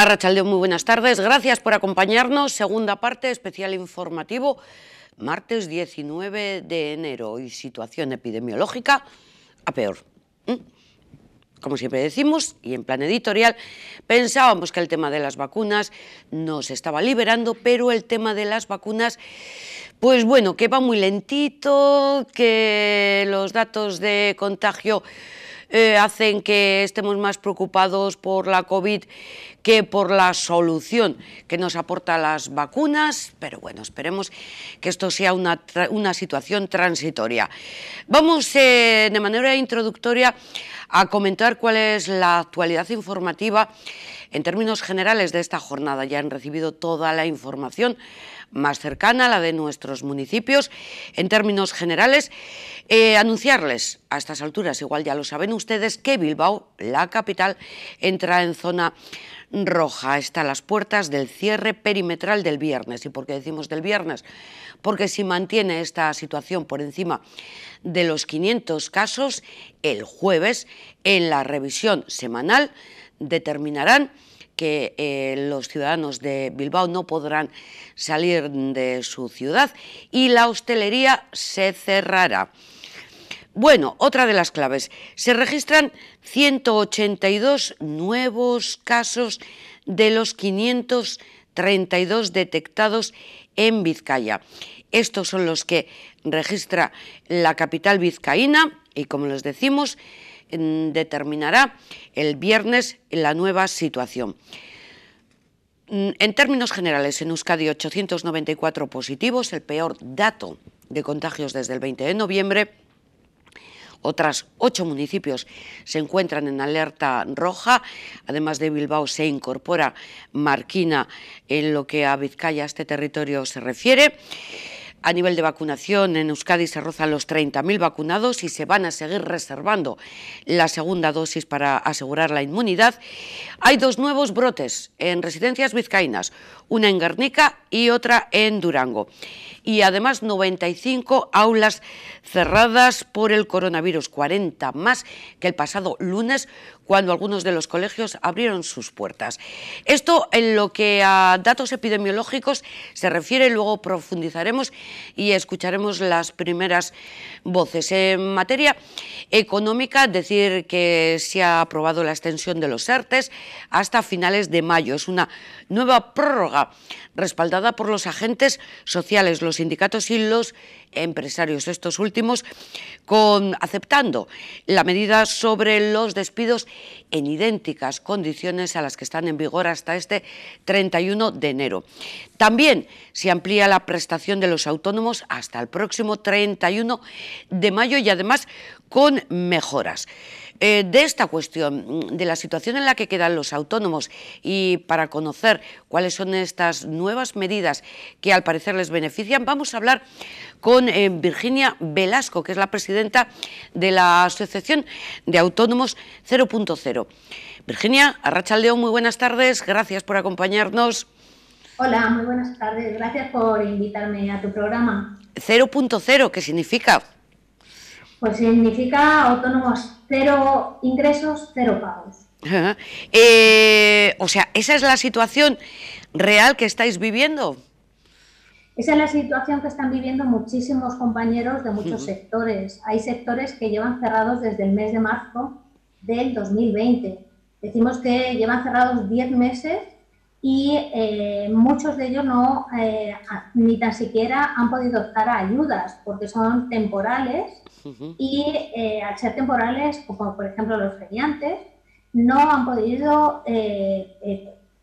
Arratsaldeon, muy buenas tardes. Gracias por acompañarnos. Segunda parte, especial informativo, martes 19 de enero. Y situación epidemiológica a peor. Como siempre decimos, y en plan editorial, pensábamos que el tema de las vacunas nos estaba liberando, pero el tema de las vacunas, pues bueno, que va muy lentito, que los datos de contagio hacen que estemos más preocupados por la COVID que por la solución que nos aporta las vacunas, pero bueno, esperemos que esto sea una situación transitoria. Vamos de manera introductoria a comentar cuál es la actualidad informativa en términos generales de esta jornada. Ya han recibido toda la información más cercana, la de nuestros municipios. En términos generales, anunciarles a estas alturas, igual ya lo saben ustedes, que Bilbao, la capital, entra en zona roja. Está a las puertas del cierre perimetral del viernes. ¿Y por qué decimos del viernes? Porque si mantiene esta situación por encima de los 500 casos, el jueves, en la revisión semanal, determinarán que los ciudadanos de Bilbao no podrán salir de su ciudad y la hostelería se cerrará. Bueno, otra de las claves, se registran 182 nuevos casos de los 532 detectados en Vizcaya. Estos son los que registra la capital vizcaína y, como les decimos, determinará el viernes la nueva situación. En términos generales, en Euskadi 894 positivos, el peor dato de contagios desde el 20 de noviembre. Otras 8 municipios se encuentran en alerta roja. Además de Bilbao, se incorpora Marquina en lo que a Vizcaya, este territorio, se refiere. A nivel de vacunación, en Euskadi se rozan los 30.000 vacunados y se van a seguir reservando la segunda dosis para asegurar la inmunidad. Hay 2 nuevos brotes en residencias vizcaínas, una en Guernica y otra en Durango. Y además 95 aulas cerradas por el coronavirus, 40 más que el pasado lunes, cuando algunos de los colegios abrieron sus puertas. Esto en lo que a datos epidemiológicos se refiere, luego profundizaremos y escucharemos las primeras voces. En materia económica, decir que se ha aprobado la extensión de los ERTEs hasta finales de mayo. Es una nueva prórroga respaldada por los agentes sociales, los sindicatos y los empresarios, estos últimos aceptando la medida sobre los despidos en idénticas condiciones a las que están en vigor hasta este 31 de enero. También se amplía la prestación de los autónomos hasta el próximo 31 de mayo y además con mejoras. De esta cuestión, de la situación en la que quedan los autónomos y para conocer cuáles son estas nuevas medidas que al parecer les benefician, vamos a hablar con Virginia Velasco, que es la presidenta de la Asociación de Autónomos 0.0. Virginia, arratsaldeon, muy buenas tardes, gracias por acompañarnos. Hola, muy buenas tardes, gracias por invitarme a tu programa. 0.0, ¿qué significa? Pues significa autónomos, 0 ingresos, 0 pagos. O sea, ¿esa es la situación real que estáis viviendo? Esa es la situación que están viviendo muchísimos compañeros de muchos sectores. Hay sectores que llevan cerrados desde el mes de marzo del 2020. Decimos que llevan cerrados 10 meses y muchos de ellos no, ni tan siquiera han podido optar a ayudas porque son temporales y al ser temporales, como por ejemplo los feriantes, no han podido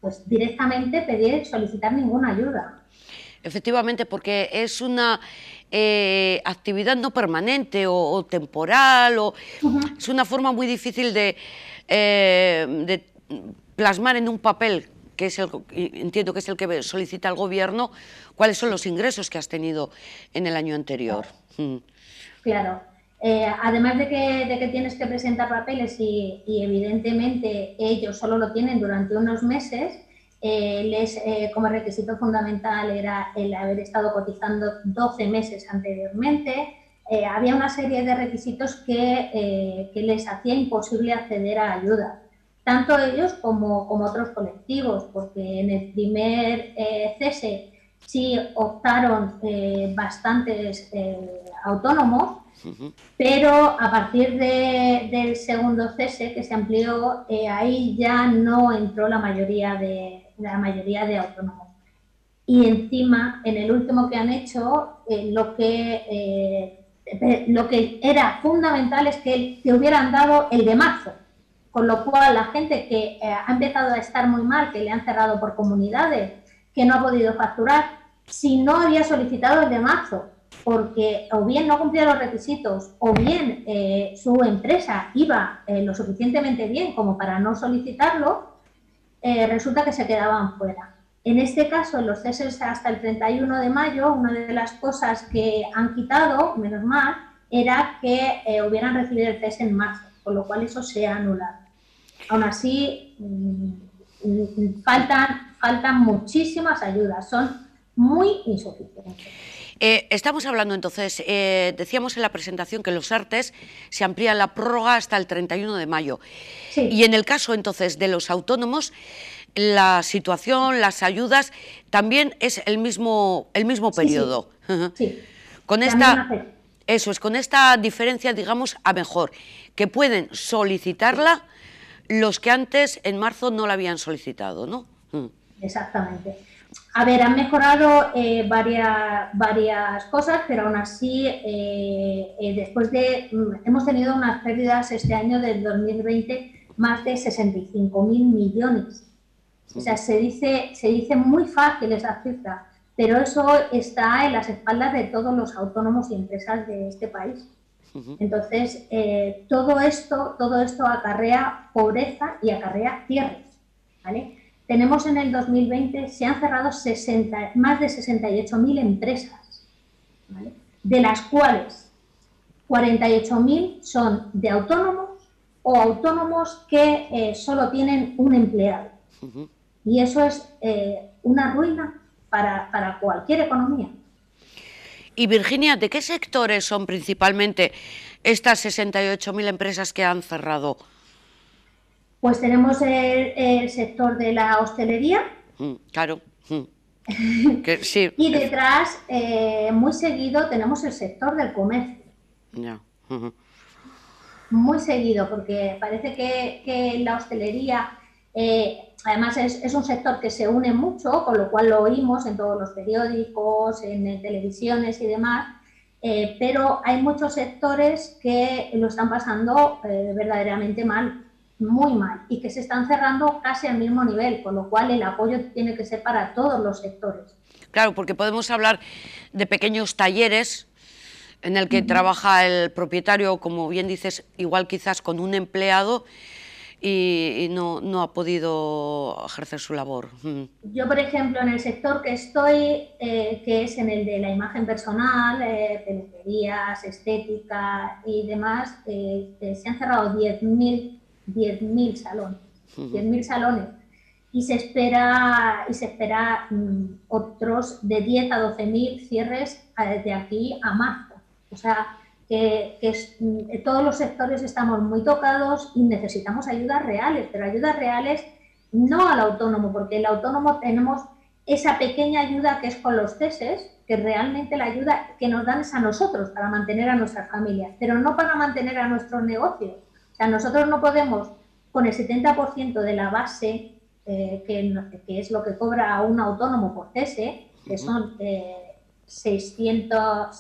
pues directamente solicitar ninguna ayuda. Efectivamente, porque es una actividad no permanente o temporal, es una forma muy difícil de plasmar en un papel, que es entiendo que es el que solicita el gobierno, cuáles son los ingresos que has tenido en el año anterior. Claro. Además de que tienes que presentar papeles y evidentemente ellos solo lo tienen durante unos meses, como requisito fundamental era el haber estado cotizando 12 meses anteriormente. Había una serie de requisitos que les hacía imposible acceder a ayuda. tanto ellos como otros colectivos, porque en el primer cese sí optaron bastantes autónomos, pero a partir del segundo cese que se amplió, ahí ya no entró la mayoría de autónomos. Y encima, en el último que han hecho, lo que era fundamental es que hubieran dado el de marzo, con lo cual la gente que ha empezado a estar muy mal, que le han cerrado por comunidades, que no ha podido facturar, si no había solicitado el de marzo, porque o bien no cumplía los requisitos o bien su empresa iba lo suficientemente bien como para no solicitarlo, resulta que se quedaban fuera. En este caso, en los ceses hasta el 31 de mayo, una de las cosas que han quitado, menos mal, era que hubieran recibido el cese en marzo, con lo cual eso se ha anulado. Aún así, faltan muchísimas ayudas, son muy insuficientes. Estamos hablando entonces, decíamos en la presentación que los ERTEs se amplía la prórroga hasta el 31 de mayo. Sí. Y en el caso entonces de los autónomos, la situación, las ayudas, también es el mismo periodo. Sí. Sí. Con esta diferencia, digamos, a mejor, que pueden solicitarla los que antes, en marzo, no la habían solicitado, ¿no? Exactamente. A ver, han mejorado varias cosas, pero aún así, hemos tenido unas pérdidas este año del 2020 más de 65.000 millones. O sea, se dice muy fácil esa cifra, pero eso está en las espaldas de todos los autónomos y empresas de este país. Entonces, todo esto acarrea pobreza y acarrea cierres, ¿vale? Tenemos en el 2020, se han cerrado más de 68.000 empresas, ¿vale? De las cuales 48.000 son de autónomos o autónomos que solo tienen un empleado. Y eso es una ruina para cualquier economía. Y Virginia, ¿de qué sectores son principalmente estas 68.000 empresas que han cerrado? Pues tenemos el sector de la hostelería. Claro. Que, sí. Y detrás, muy seguido, tenemos el sector del comercio. Yeah. Muy seguido, porque parece que la hostelería, además es un sector que se une mucho, con lo cual lo oímos en todos los periódicos, en televisiones y demás, pero hay muchos sectores que lo están pasando verdaderamente mal. Muy mal, y que se están cerrando casi al mismo nivel, con lo cual el apoyo tiene que ser para todos los sectores. Claro, porque podemos hablar de pequeños talleres en el que trabaja el propietario, como bien dices, igual quizás con un empleado y no ha podido ejercer su labor. Yo, por ejemplo, en el sector que estoy, que es en el de la imagen personal, peluquerías, estética y demás, se han cerrado 10.000 salones, 10.000 salones, y se espera otros de 10 a 12.000 cierres de aquí a marzo. O sea, todos los sectores estamos muy tocados y necesitamos ayudas reales, pero ayudas reales no al autónomo, porque el autónomo tenemos esa pequeña ayuda que es con los ceses, que realmente la ayuda que nos dan es a nosotros para mantener a nuestras familias, pero no para mantener a nuestros negocios. O sea, nosotros no podemos, con el 70% de la base, que es lo que cobra un autónomo por cese, que son 600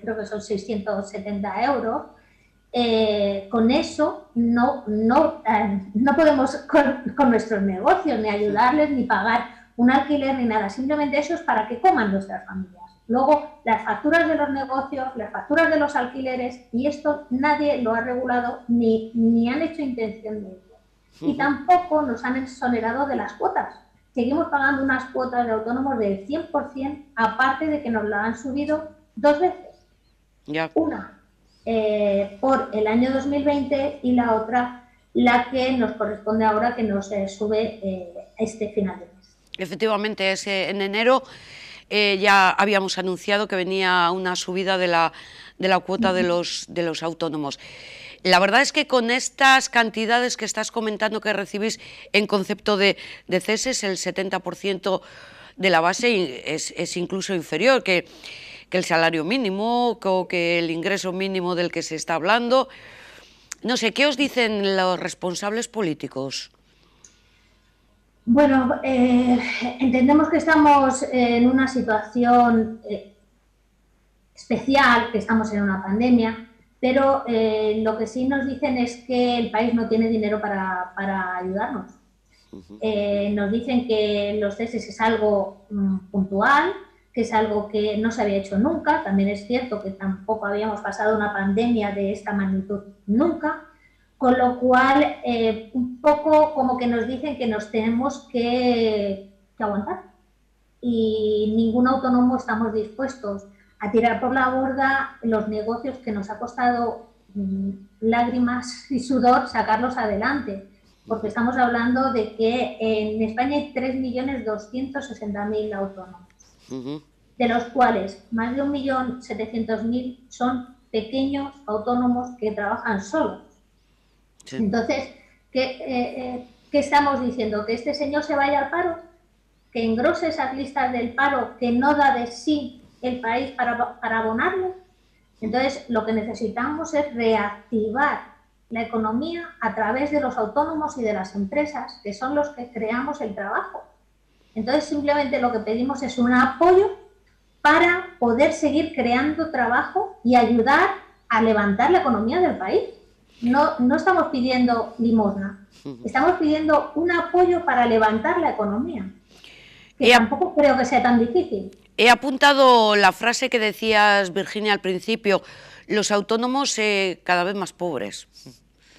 creo que son 670 euros, con eso no podemos con nuestros negocios ni ayudarles, ni pagar un alquiler, ni nada. Simplemente eso es para que coman nuestras familias. Luego, las facturas de los negocios, las facturas de los alquileres, y esto nadie lo ha regulado ni han hecho intención de ello. Y tampoco nos han exonerado de las cuotas. Seguimos pagando unas cuotas de autónomos del 100%, aparte de que nos la han subido 2 veces. Yeah. Una por el año 2020 y la otra la que nos corresponde ahora, que nos sube este final de mes. Efectivamente, en enero ya habíamos anunciado que venía una subida de la cuota de los autónomos. La verdad es que con estas cantidades que estás comentando que recibís en concepto de ceses, el 70% de la base es incluso inferior que el salario mínimo, que el ingreso mínimo del que se está hablando. No sé, ¿qué os dicen los responsables políticos? Bueno, entendemos que estamos en una situación especial, que estamos en una pandemia, pero lo que sí nos dicen es que el país no tiene dinero para ayudarnos. Nos dicen que los ceses es algo puntual, que es algo que no se había hecho nunca. También es cierto que tampoco habíamos pasado una pandemia de esta magnitud nunca, con lo cual un poco como que nos dicen que nos tenemos que aguantar. Y ningún autónomo estamos dispuestos a tirar por la borda los negocios que nos ha costado lágrimas y sudor sacarlos adelante, porque estamos hablando de que en España hay 3.260.000 autónomos, de los cuales más de 1.700.000 son pequeños autónomos que trabajan solos. Sí. Entonces, ¿qué estamos diciendo? ¿Que este señor se vaya al paro? ¿Que engrose esas listas del paro que no da de sí el país para abonarlo? Entonces, lo que necesitamos es reactivar la economía a través de los autónomos y de las empresas, que son los que creamos el trabajo. Entonces, simplemente lo que pedimos es un apoyo para poder seguir creando trabajo y ayudar a levantar la economía del país. No estamos pidiendo limosna, estamos pidiendo un apoyo para levantar la economía, que tampoco creo que sea tan difícil. He apuntado la frase que decías, Virginia, al principio, los autónomos cada vez más pobres.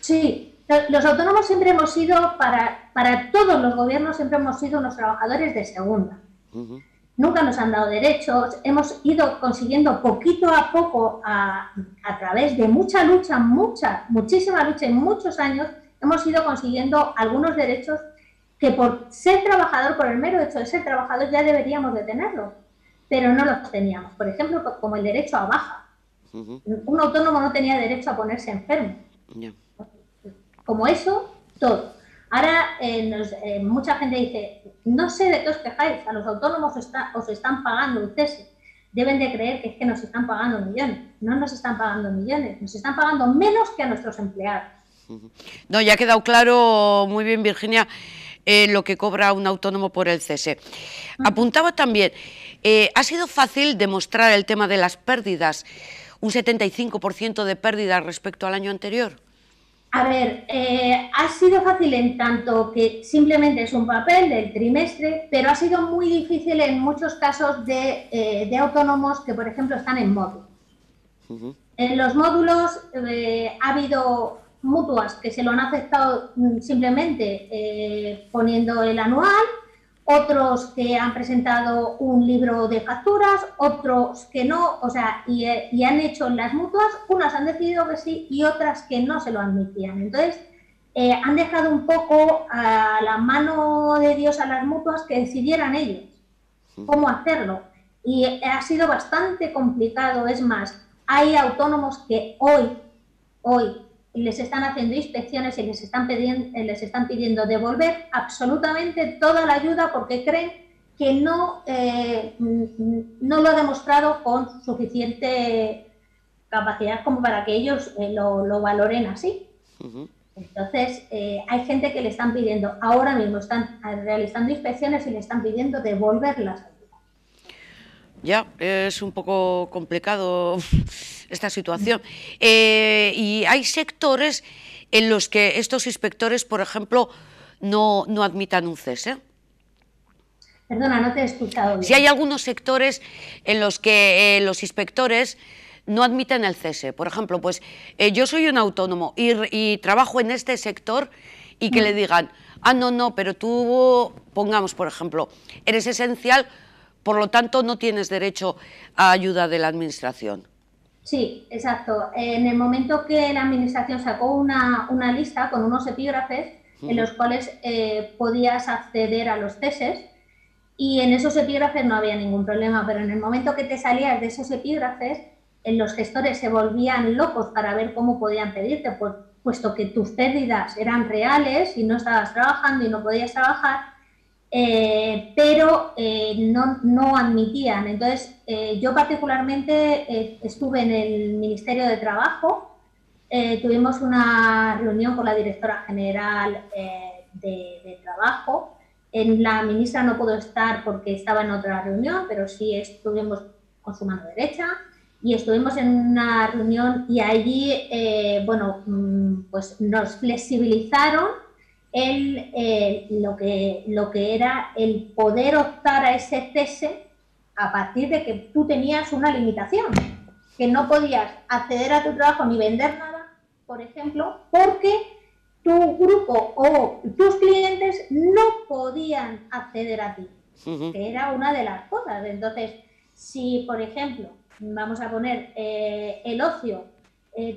Sí, los autónomos siempre hemos sido, para todos los gobiernos, siempre hemos sido unos trabajadores de segunda. Nunca nos han dado derechos, hemos ido consiguiendo poquito a poco, a través de mucha lucha, muchísima lucha y muchos años, hemos ido consiguiendo algunos derechos que por ser trabajador, por el mero hecho de ser trabajador, ya deberíamos de tenerlos, pero no los teníamos. Por ejemplo, como el derecho a baja. Un autónomo no tenía derecho a ponerse enfermo. Como eso, todo. Ahora mucha gente dice, no sé de qué os quejáis, a los autónomos os están pagando un cese. Deben de creer que es que nos están pagando millones. No nos están pagando millones, nos están pagando menos que a nuestros empleados. No, ya ha quedado claro muy bien, Virginia, lo que cobra un autónomo por el cese. Apuntaba también, ha sido fácil demostrar el tema de las pérdidas, un 75% de pérdidas respecto al año anterior. A ver, ha sido fácil en tanto que simplemente es un papel del trimestre, pero ha sido muy difícil en muchos casos de autónomos que, por ejemplo, están en módulos. En los módulos ha habido mutuas que se lo han aceptado simplemente poniendo el anual, otros que han presentado un libro de facturas, otros que no, o sea, y han hecho las mutuas, unas han decidido que sí y otras que no se lo admitían. Entonces, han dejado un poco a la mano de Dios a las mutuas que decidieran ellos cómo hacerlo. Y ha sido bastante complicado, es más, hay autónomos que hoy les están haciendo inspecciones y les están pidiendo devolver absolutamente toda la ayuda porque creen que no lo ha demostrado con suficiente capacidad como para que ellos lo valoren así. Entonces, hay gente que le están pidiendo, ahora mismo están realizando inspecciones y le están pidiendo devolver las ayudas. Ya, es un poco complicado esta situación. Y hay sectores en los que estos inspectores, por ejemplo, no admitan un cese. Perdona, no te he escuchado bien. Si hay algunos sectores en los que los inspectores no admiten el cese. Por ejemplo, pues yo soy un autónomo y trabajo en este sector y que le digan, no, pero tú, pongamos, por ejemplo, eres esencial, por lo tanto no tienes derecho a ayuda de la administración. Sí, exacto. En el momento que la administración sacó una lista con unos epígrafes en los cuales podías acceder a los ceses, y en esos epígrafes no había ningún problema, pero en el momento que te salías de esos epígrafes los gestores se volvían locos para ver cómo podían pedirte, puesto que tus pérdidas eran reales y no estabas trabajando y no podías trabajar, pero no admitían. Entonces, yo particularmente estuve en el Ministerio de Trabajo, tuvimos una reunión con la directora general de Trabajo. En la ministra no pudo estar porque estaba en otra reunión, pero sí estuvimos con su mano derecha y estuvimos en una reunión y allí, bueno, pues nos flexibilizaron lo que era el poder optar a ese cese a partir de que tú tenías una limitación, que no podías acceder a tu trabajo ni vender nada, por ejemplo, porque tu grupo o tus clientes no podían acceder a ti, que era una de las cosas. Entonces, si, por ejemplo, vamos a poner el ocio,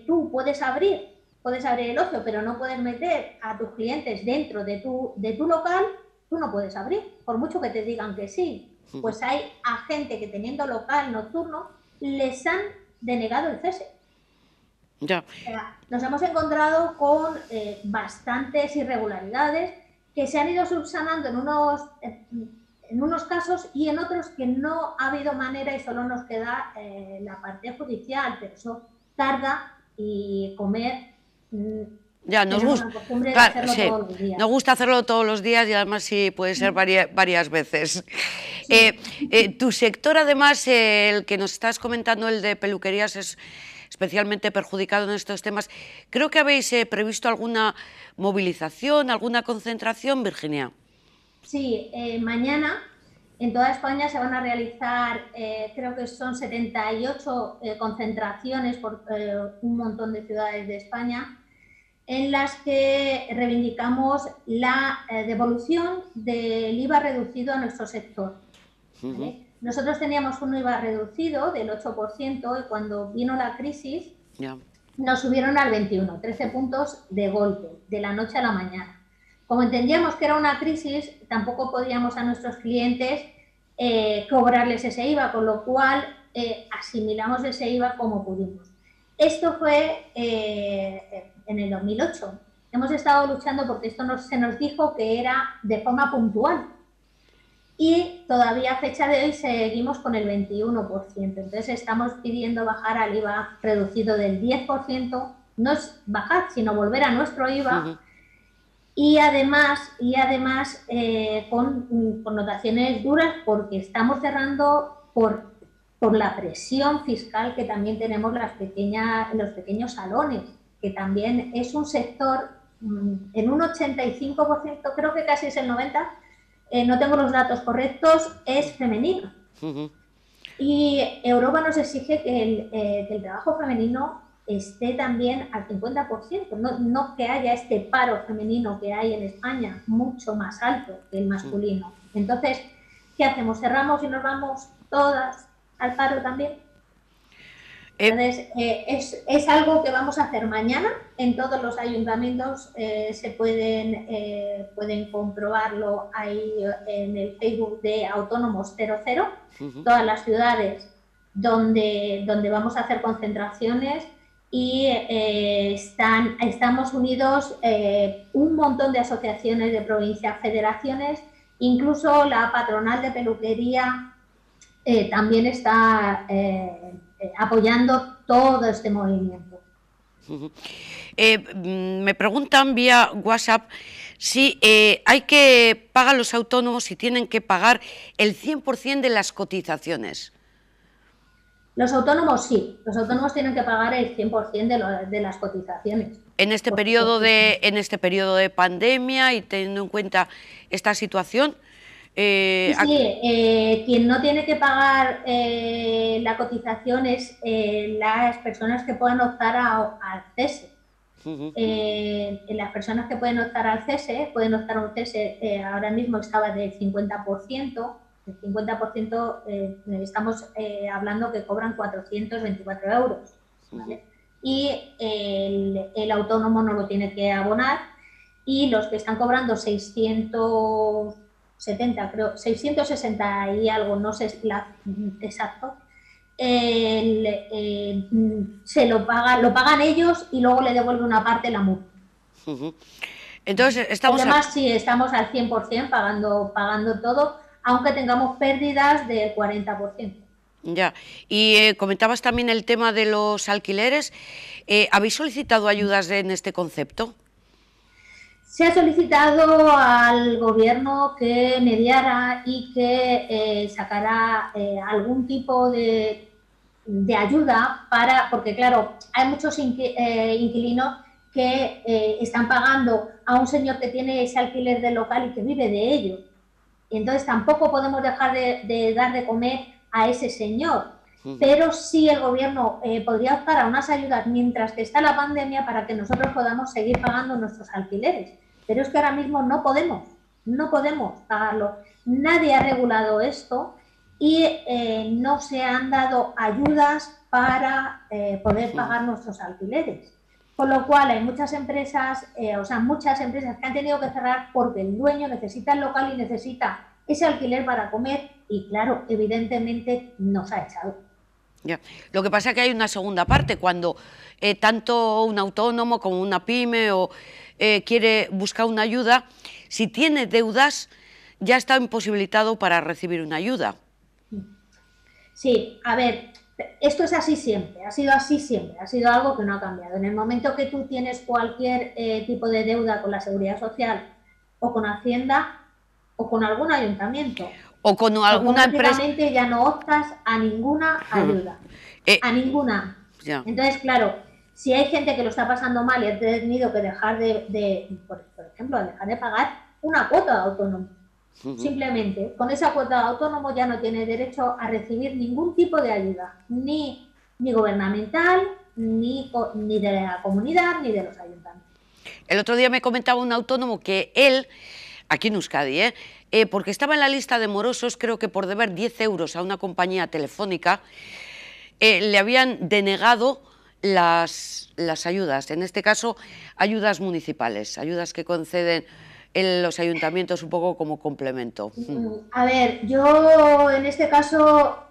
tú puedes abrir el ocio, pero no puedes meter a tus clientes dentro de tu local, tú no puedes abrir, por mucho que te digan que sí. Pues hay a gente que teniendo local nocturno les han denegado el cese. Ya. O sea, nos hemos encontrado con bastantes irregularidades que se han ido subsanando en unos casos y en otros que no ha habido manera y solo nos queda la parte judicial, pero eso tarda y comer. Ya, nos gusta, claro, sí, nos gusta hacerlo todos los días y además sí puede ser varias veces. Sí. Tu sector, además, el que nos estás comentando, el de peluquerías, es especialmente perjudicado en estos temas. Creo que habéis previsto alguna movilización, alguna concentración, Virginia. Sí, mañana en toda España se van a realizar, creo que son 78 concentraciones por un montón de ciudades de España, en las que reivindicamos la devolución del IVA reducido a nuestro sector. ¿Vale? Nosotros teníamos un IVA reducido del 8% y cuando vino la crisis nos subieron al 21%, 13 puntos de golpe, de la noche a la mañana. Como entendíamos que era una crisis, tampoco podíamos a nuestros clientes cobrarles ese IVA, con lo cual asimilamos ese IVA como pudimos. Esto fue en el 2008. Hemos estado luchando porque esto se nos dijo que era de forma puntual y todavía a fecha de hoy seguimos con el 21%. Entonces estamos pidiendo bajar al IVA reducido del 10%, no es bajar, sino volver a nuestro IVA. Y además con connotaciones duras porque estamos cerrando por la presión fiscal que también tenemos los pequeños salones, que también es un sector en un 85%, creo que casi es el 90%, no tengo los datos correctos, es femenino. Y Europa nos exige que el trabajo femenino esté también al 50%, no que haya este paro femenino que hay en España, mucho más alto que el masculino. Entonces, ¿qué hacemos? ¿Cerramos y nos vamos todas al paro también? Entonces, es algo que vamos a hacer mañana. En todos los ayuntamientos se pueden comprobarlo ahí en el Facebook de Autónomos 00, todas las ciudades donde vamos a hacer concentraciones y estamos unidos un montón de asociaciones de provincias, federaciones, incluso la patronal de peluquería también está apoyando todo este movimiento. Me preguntan vía WhatsApp si hay que pagar los autónomos, si tienen que pagar el 100% de las cotizaciones. Los autónomos sí, los autónomos tienen que pagar el 100% de las cotizaciones. En este periodo de pandemia y teniendo en cuenta esta situación. Quien no tiene que pagar la cotización es las personas que puedan optar al cese. Las personas que pueden optar al cese, pueden optar a un cese, ahora mismo estaba del 50%, el 50% estamos hablando que cobran 424 euros, ¿vale? Y el autónomo no lo tiene que abonar y los que están cobrando 660 y algo, no sé exacto, lo pagan ellos y luego le devuelve una parte la MUP. Entonces, además, sí, estamos al 100% pagando todo, aunque tengamos pérdidas del 40%. Ya, y comentabas también el tema de los alquileres. ¿Habéis solicitado ayudas en este concepto? Se ha solicitado al gobierno que mediara y que sacara algún tipo de ayuda porque claro, hay muchos inquilinos que están pagando a un señor que tiene ese alquiler del local y que vive de ello. Y entonces tampoco podemos dejar de dar de comer a ese señor. Pero sí el gobierno podría optar a unas ayudas mientras que está la pandemia para que nosotros podamos seguir pagando nuestros alquileres. Pero es que ahora mismo no podemos pagarlo. Nadie ha regulado esto y no se han dado ayudas para poder pagar nuestros alquileres. Con lo cual hay muchas empresas que han tenido que cerrar porque el dueño necesita el local y necesita ese alquiler para comer y claro, evidentemente nos ha echado. Ya. Lo que pasa es que hay una segunda parte, cuando tanto un autónomo como una pyme quiere buscar una ayuda, si tiene deudas ya está imposibilitado para recibir una ayuda. Sí, a ver, esto es así siempre, ha sido así siempre, ha sido algo que no ha cambiado. En el momento que tú tienes cualquier tipo de deuda con la Seguridad Social o con Hacienda o con algún ayuntamiento o con alguna empresa, ya no optas a ninguna ayuda, a ninguna. Ya. Entonces, claro, si hay gente que lo está pasando mal y ha tenido que dejar por ejemplo, dejar de pagar una cuota de autónomo, simplemente con esa cuota de autónomo ya no tiene derecho a recibir ningún tipo de ayuda, ni gubernamental, ni de la comunidad, ni de los ayuntamientos. El otro día me comentaba un autónomo que él, aquí en Euskadi, porque estaba en la lista de morosos, creo que por deber 10 euros a una compañía telefónica, le habían denegado las ayudas, en este caso ayudas municipales, ayudas que conceden los ayuntamientos un poco como complemento. A ver, yo en este caso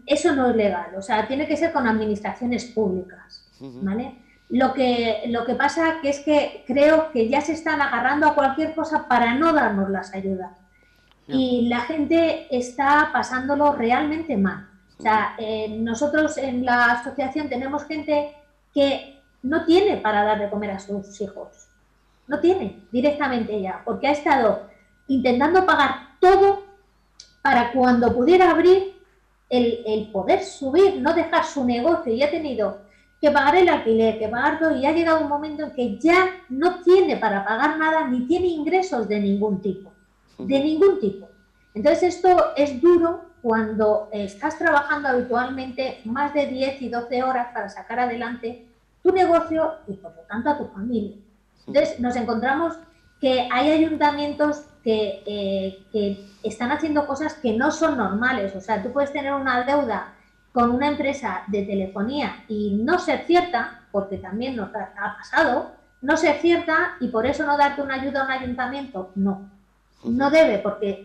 eso no es legal, o sea, tiene que ser con administraciones públicas, ¿vale? Lo que pasa que es que creo que ya se están agarrando a cualquier cosa para no darnos las ayudas. Y la gente está pasándolo realmente mal. O sea, nosotros en la asociación tenemos gente que no tiene para dar de comer a sus hijos. No tiene directamente ya, porque ha estado intentando pagar todo para cuando pudiera abrir el poder subir, no dejar su negocio, y ha tenido que pagar el alquiler, que pagar todo, y ha llegado un momento en que ya no tiene para pagar nada, ni tiene ingresos de ningún tipo, Entonces esto es duro cuando estás trabajando habitualmente más de 10 y 12 horas para sacar adelante tu negocio y por lo tanto a tu familia. Entonces nos encontramos que hay ayuntamientos que están haciendo cosas que no son normales. O sea, tú puedes tener una deuda con una empresa de telefonía y no ser cierta, porque también nos ha pasado, no ser cierta y por eso no darte una ayuda a un ayuntamiento. No debe, porque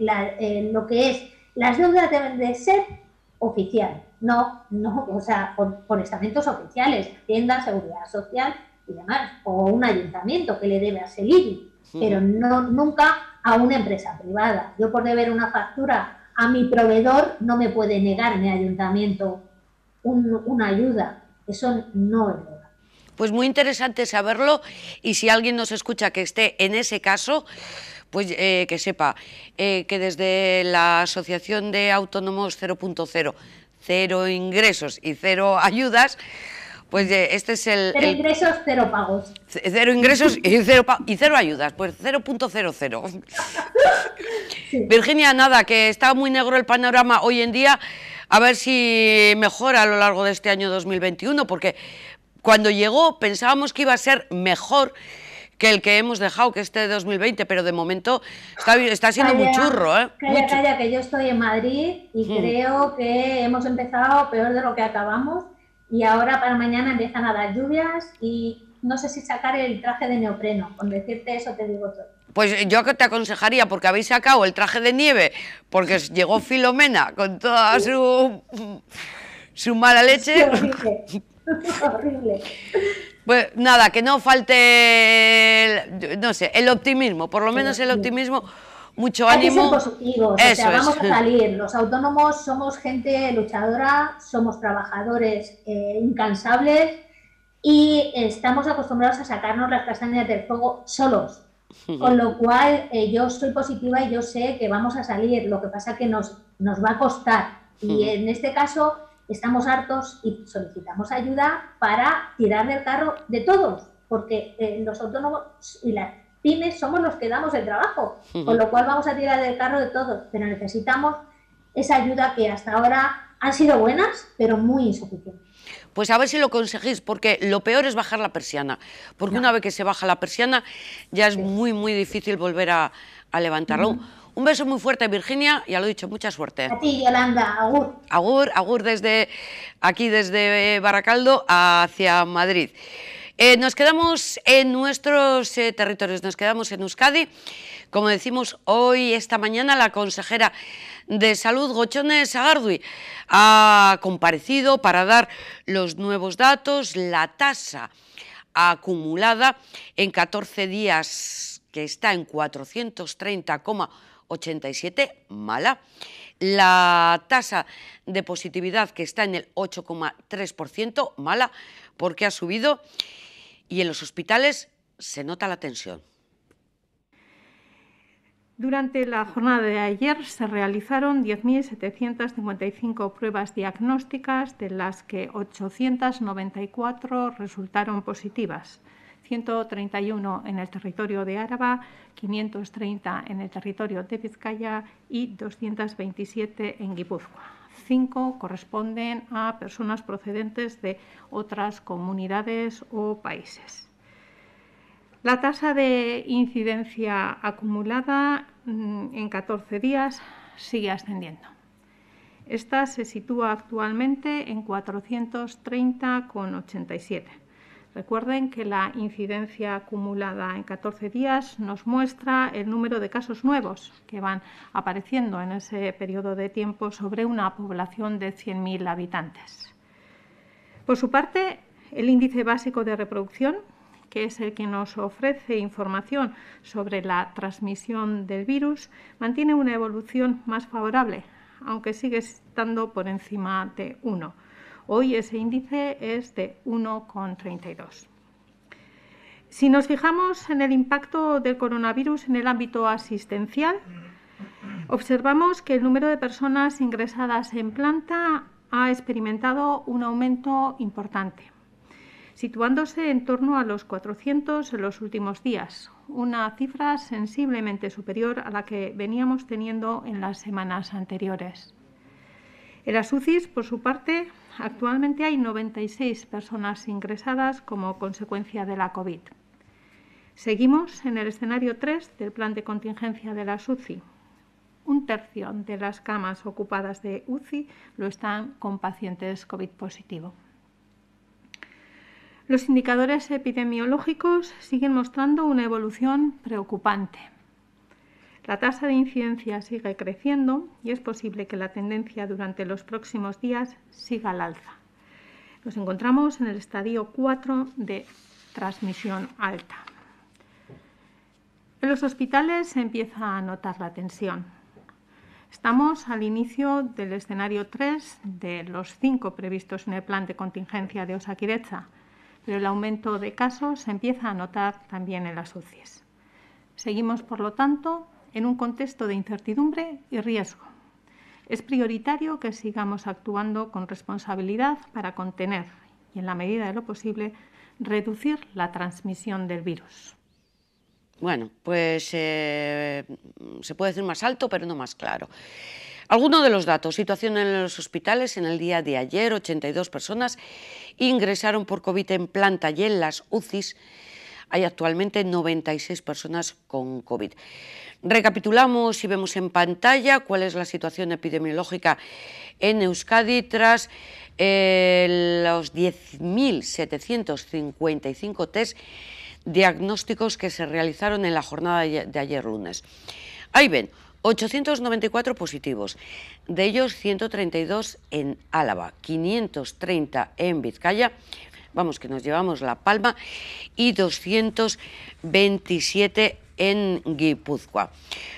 lo que es, las deudas deben de ser oficiales, o sea, por estamentos oficiales, Hacienda, Seguridad Social y demás, o un ayuntamiento que le debe a Seliri, pero nunca a una empresa privada. Yo por deber una factura a mi proveedor no me puede negar mi ayuntamiento una ayuda. Eso no es legal. Pues muy interesante saberlo, y si alguien nos escucha que esté en ese caso, pues que sepa que desde la Asociación de Autónomos 0.0, cero ingresos y cero ayudas, pues este es Cero ingresos, cero pagos. Cero ingresos y cero ayudas, pues 0.00. Sí. Virginia, nada, que está muy negro el panorama hoy en día, a ver si mejora a lo largo de este año 2021, porque cuando llegó pensábamos que iba a ser mejor que el que hemos dejado, que este 2020, pero de momento está siendo muy churro, ¿eh? Calla, que yo estoy en Madrid y creo que hemos empezado peor de lo que acabamos, y ahora para mañana empiezan a dar lluvias y no sé si sacar el traje de neopreno, con decirte eso te digo todo. Pues yo te aconsejaría, porque habéis sacado el traje de nieve, porque llegó Filomena con toda su mala leche. Horrible, horrible. Pues nada, que no falte, no sé, el optimismo, por lo menos el optimismo, mucho ánimo. Hay que ser positivos, o sea, vamos a salir. Los autónomos somos gente luchadora, somos trabajadores incansables y estamos acostumbrados a sacarnos las castañas del fuego solos. Con lo cual, yo soy positiva y yo sé que vamos a salir. Lo que pasa es que nos va a costar. Y en este caso, estamos hartos y solicitamos ayuda para tirar del carro de todos, porque los autónomos y las pymes somos los que damos el trabajo, con lo cual vamos a tirar del carro de todos, pero necesitamos esa ayuda que hasta ahora han sido buenas, pero muy insuficientes. Pues a ver si lo conseguís, porque lo peor es bajar la persiana, porque una vez que se baja la persiana ya es muy, muy difícil volver a levantarlo. Un beso muy fuerte, Virginia, ya lo he dicho, mucha suerte. A ti, Yolanda, agur. Agur, agur desde aquí, desde Baracaldo hacia Madrid. Nos quedamos en nuestros territorios, nos quedamos en Euskadi. Como decimos hoy, esta mañana, la consejera de Salud, Gochone Sagardui, ha comparecido para dar los nuevos datos. La tasa acumulada en 14 días, que está en 430,87, mala. La tasa de positividad, que está en el 8,3%, mala, porque ha subido. Y en los hospitales se nota la tensión. Durante la jornada de ayer se realizaron 10.755 pruebas diagnósticas, de las que 894 resultaron positivas, 131 en el territorio de Áraba, 530 en el territorio de Vizcaya y 227 en Guipúzcoa. 5 corresponden a personas procedentes de otras comunidades o países. La tasa de incidencia acumulada en 14 días sigue ascendiendo. Esta se sitúa actualmente en 430,87. Recuerden que la incidencia acumulada en 14 días nos muestra el número de casos nuevos que van apareciendo en ese periodo de tiempo sobre una población de 100.000 habitantes. Por su parte, el índice básico de reproducción, que es el que nos ofrece información sobre la transmisión del virus, mantiene una evolución más favorable, aunque sigue estando por encima de 1. Hoy ese índice es de 1,32. Si nos fijamos en el impacto del coronavirus en el ámbito asistencial, observamos que el número de personas ingresadas en planta ha experimentado un aumento importante, situándose en torno a los 400 en los últimos días, una cifra sensiblemente superior a la que veníamos teniendo en las semanas anteriores. En las UCIs, por su parte, actualmente hay 96 personas ingresadas como consecuencia de la COVID. Seguimos en el escenario 3 del plan de contingencia de las UCI. Un tercio de las camas ocupadas de UCI lo están con pacientes COVID positivo. Los indicadores epidemiológicos siguen mostrando una evolución preocupante. La tasa de incidencia sigue creciendo y es posible que la tendencia durante los próximos días siga al alza. Nos encontramos en el estadio 4 de transmisión alta. En los hospitales se empieza a notar la tensión. Estamos al inicio del escenario 3 de los 5 previstos en el plan de contingencia de Osakidetza, pero el aumento de casos se empieza a notar también en las UCIs. Seguimos, por lo tanto, en un contexto de incertidumbre y riesgo. Es prioritario que sigamos actuando con responsabilidad para contener y, en la medida de lo posible, reducir la transmisión del virus. Bueno, pues se puede decir más alto, pero no más claro. Algunos de los datos: situación en los hospitales. En el día de ayer, 82 personas ingresaron por COVID en planta y en las UCIs hay actualmente 96 personas con COVID. Recapitulamos y vemos en pantalla cuál es la situación epidemiológica en Euskadi tras los 10.755 test diagnósticos que se realizaron en la jornada de ayer lunes. Ahí ven, 894 positivos, de ellos 132 en Álava, 530 en Vizcaya, vamos que nos llevamos la palma, y 227 en Guipúzcoa.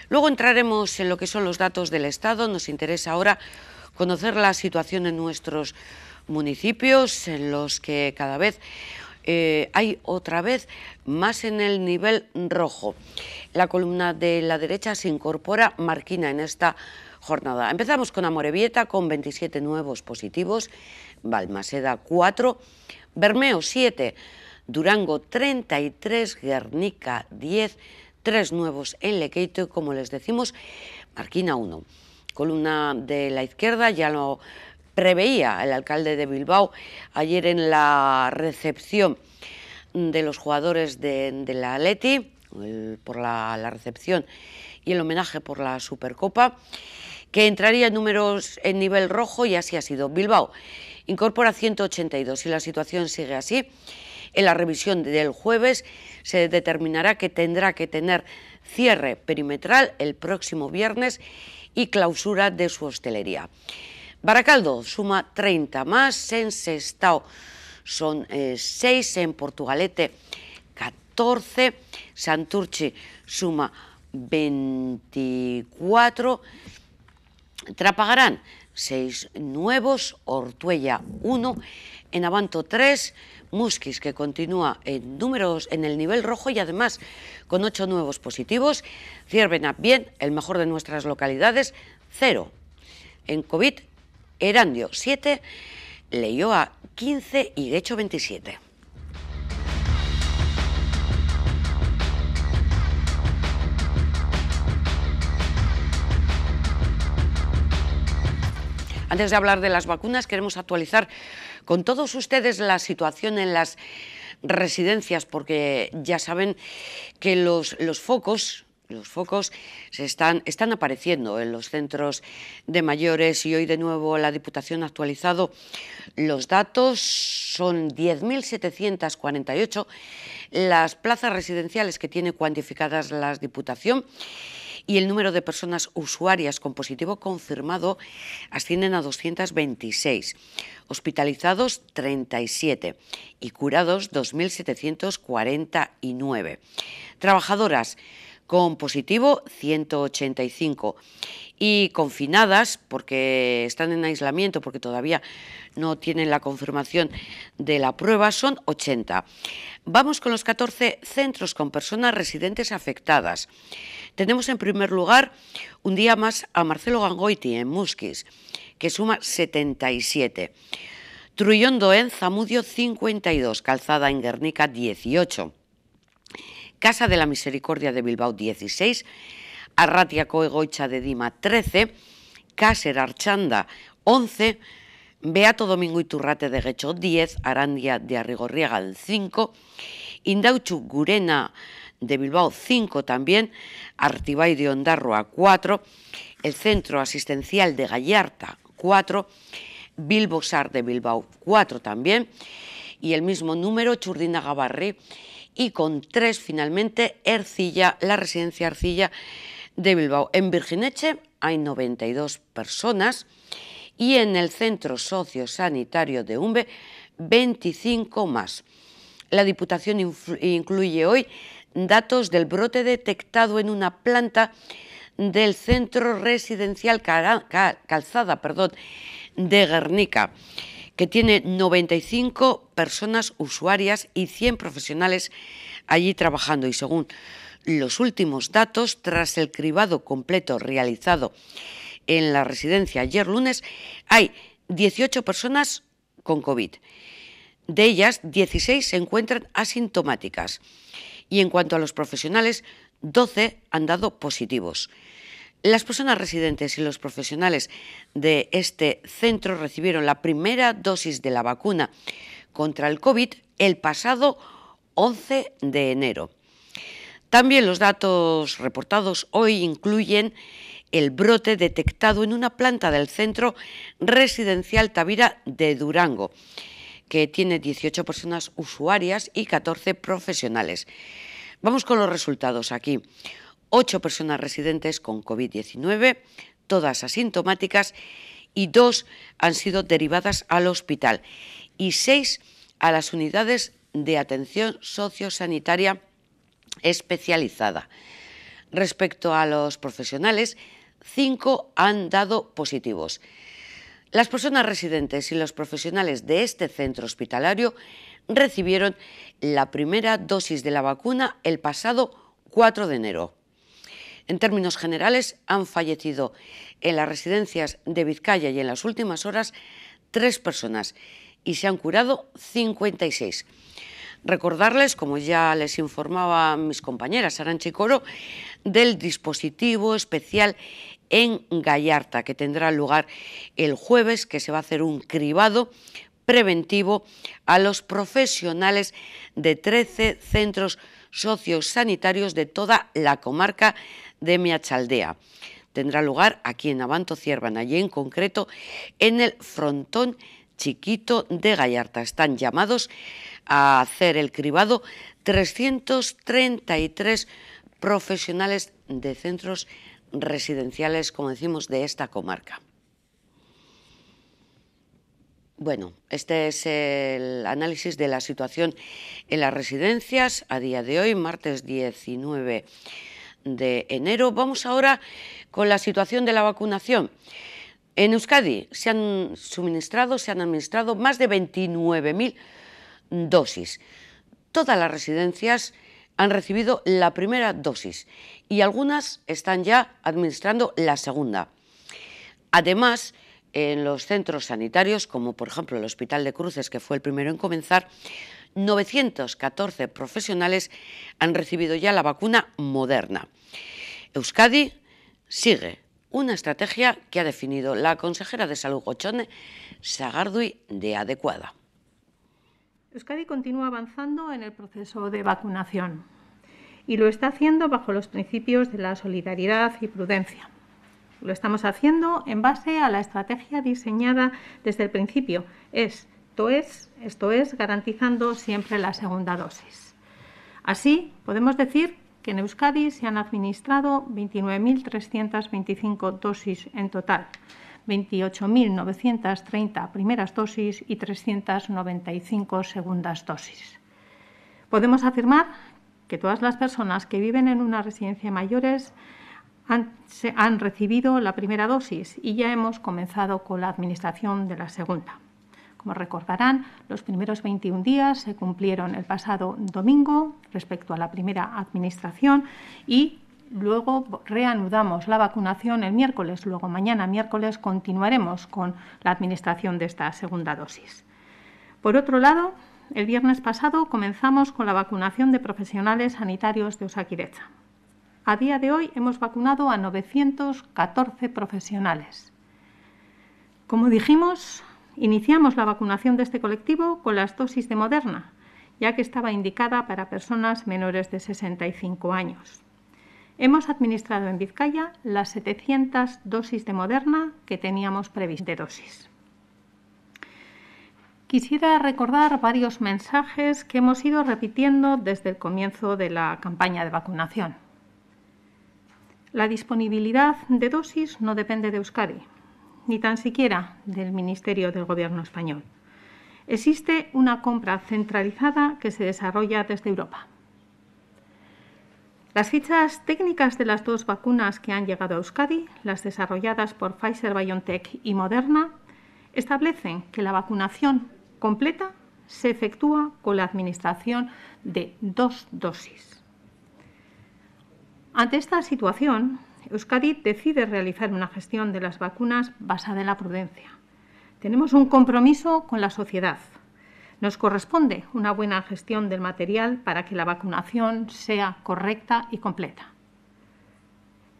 Luego entraremos en lo que son los datos del Estado. Nos interesa ahora conocer la situación en nuestros municipios, en los que cada vez hay otra vez más en el nivel rojo. La columna de la derecha se incorpora Marquina en esta jornada. Empezamos con Amorebieta con 27 nuevos positivos, Balmaseda 4, Bermeo 7, Durango 33, Guernica 10, 3 nuevos en Lequeito y, como les decimos, Marquina 1. Columna de la izquierda, ya lo preveía el alcalde de Bilbao ayer en la recepción de los jugadores de la Athletic, por la recepción y el homenaje por la Supercopa, que entraría en números en nivel rojo, y así ha sido. Bilbao incorpora 182. Si la situación sigue así, en la revisión del jueves se determinará que tendrá que tener cierre perimetral el próximo viernes y clausura de su hostelería. Baracaldo suma 30 más, en Sestao son 6, en Portugalete 14, Santurchi suma 24, Trapagarán 6 nuevos, Ortuella 1, en Abanto 3, Musquis, que continúa en números en el nivel rojo y además con 8 nuevos positivos, Ciervena bien, el mejor de nuestras localidades, 0. En COVID, Erandio 7, Leioa 15 y Guecho 27. Antes de hablar de las vacunas, queremos actualizar con todos ustedes la situación en las residencias, porque ya saben que los focos están apareciendo en los centros de mayores, y hoy de nuevo la Diputación ha actualizado los datos. Son 10.748 las plazas residenciales que tiene cuantificadas la Diputación, y el número de personas usuarias con positivo confirmado ascienden a 226, hospitalizados 37 y curados 2.749. Trabajadoras con positivo 185 y confinadas, porque están en aislamiento, porque todavía no tienen la confirmación de la prueba, son 80. Vamos con los 14 centros con personas residentes afectadas. Tenemos en primer lugar un día más a Marcelo Gangoiti en Musquis, que suma 77. Trullondo en Zamudio 52, Calzada en Guernica 18. Casa de la Misericordia de Bilbao 16, Arratiako Egoitza de Dima 13, Cácer Archanda 11, Beato Domingo Iturrate de Guecho 10, Arandia de Arrigorriaga 5, Indautxu Gurena de Bilbao 5 también, Artibay de Ondarroa 4, el Centro Asistencial de Gallarta 4, Bilbosar de Bilbao 4 también, y el mismo número Txurdinaga-Barri, y con 3 finalmente Ercilla, la residencia Ercilla de Bilbao. En Virgineche hay 92 personas y en el Centro Sociosanitario de Umbe 25 más. La Diputación incluye hoy datos del brote detectado en una planta del Centro Residencial Calzada de Guernica, que tiene 95 personas usuarias y 100 profesionales allí trabajando. Y según los últimos datos, tras el cribado completo realizado en la residencia ayer lunes, hay 18 personas con COVID. De ellas, 16 se encuentran asintomáticas. Y en cuanto a los profesionales, 12 han dado positivos. Las personas residentes y los profesionales de este centro recibieron la primera dosis de la vacuna contra el COVID el pasado 11 de enero. También los datos reportados hoy incluyen el brote detectado en una planta del Centro Residencial Tavira de Durango, que tiene 18 personas usuarias y 14 profesionales. Vamos con los resultados aquí. 8 personas residentes con COVID-19, todas asintomáticas, y 2 han sido derivadas al hospital y 6 a las unidades de atención sociosanitaria especializada. Respecto a los profesionales, 5 han dado positivos. Las personas residentes y los profesionales de este centro hospitalario recibieron la primera dosis de la vacuna el pasado 4 de enero. En términos generales, han fallecido en las residencias de Vizcaya y en las últimas horas 3 personas y se han curado 56. Recordarles, como ya les informaba mis compañeras Arantxa y Coro, del dispositivo especial en Gallarta, que tendrá lugar el jueves, que se va a hacer un cribado preventivo a los profesionales de 13 centros sociosanitarios de toda la comarca de Meatzaldea. Tendrá lugar aquí en Abanto Ciervana y en concreto en el frontón chiquito de Gallarta. Están llamados a hacer el cribado 333 profesionales de centros residenciales, como decimos, de esta comarca. Bueno, este es el análisis de la situación en las residencias a día de hoy, martes 19 de enero. Vamos ahora con la situación de la vacunación. En Euskadi se han administrado más de 29.000 dosis. Todas las residencias han recibido la primera dosis y algunas están ya administrando la segunda. Además, en los centros sanitarios, como por ejemplo el Hospital de Cruces, que fue el primero en comenzar, 914 profesionales han recibido ya la vacuna Moderna. Euskadi sigue una estrategia que ha definido la consejera de Salud Gotzone Sagardui de adecuada. Euskadi continúa avanzando en el proceso de vacunación y lo está haciendo bajo los principios de la solidaridad y prudencia. Lo estamos haciendo en base a la estrategia diseñada desde el principio, esto es, garantizando siempre la segunda dosis. Así, podemos decir que en Euskadi se han administrado 29.325 dosis en total, 28.930 primeras dosis y 395 segundas dosis. Podemos afirmar que todas las personas que viven en una residencia de mayores han recibido la primera dosis y ya hemos comenzado con la administración de la segunda. Como recordarán, los primeros 21 días se cumplieron el pasado domingo respecto a la primera administración y luego reanudamos la vacunación el miércoles. Luego mañana miércoles continuaremos con la administración de esta segunda dosis. Por otro lado, el viernes pasado comenzamos con la vacunación de profesionales sanitarios de Osakidetza. A día de hoy hemos vacunado a 914 profesionales. Como dijimos, iniciamos la vacunación de este colectivo con las dosis de Moderna, ya que estaba indicada para personas menores de 65 años. Hemos administrado en Vizcaya las 700 dosis de Moderna que teníamos previstas de dosis. Quisiera recordar varios mensajes que hemos ido repitiendo desde el comienzo de la campaña de vacunación. La disponibilidad de dosis no depende de Euskadi, ni tan siquiera del Ministerio del Gobierno español. Existe una compra centralizada que se desarrolla desde Europa. Las fichas técnicas de las 2 vacunas que han llegado a Euskadi, las desarrolladas por Pfizer-BioNTech y Moderna, establecen que la vacunación completa se efectúa con la administración de 2 dosis. Ante esta situación, Euskadi decide realizar una gestión de las vacunas basada en la prudencia. Tenemos un compromiso con la sociedad. Nos corresponde una buena gestión del material para que la vacunación sea correcta y completa.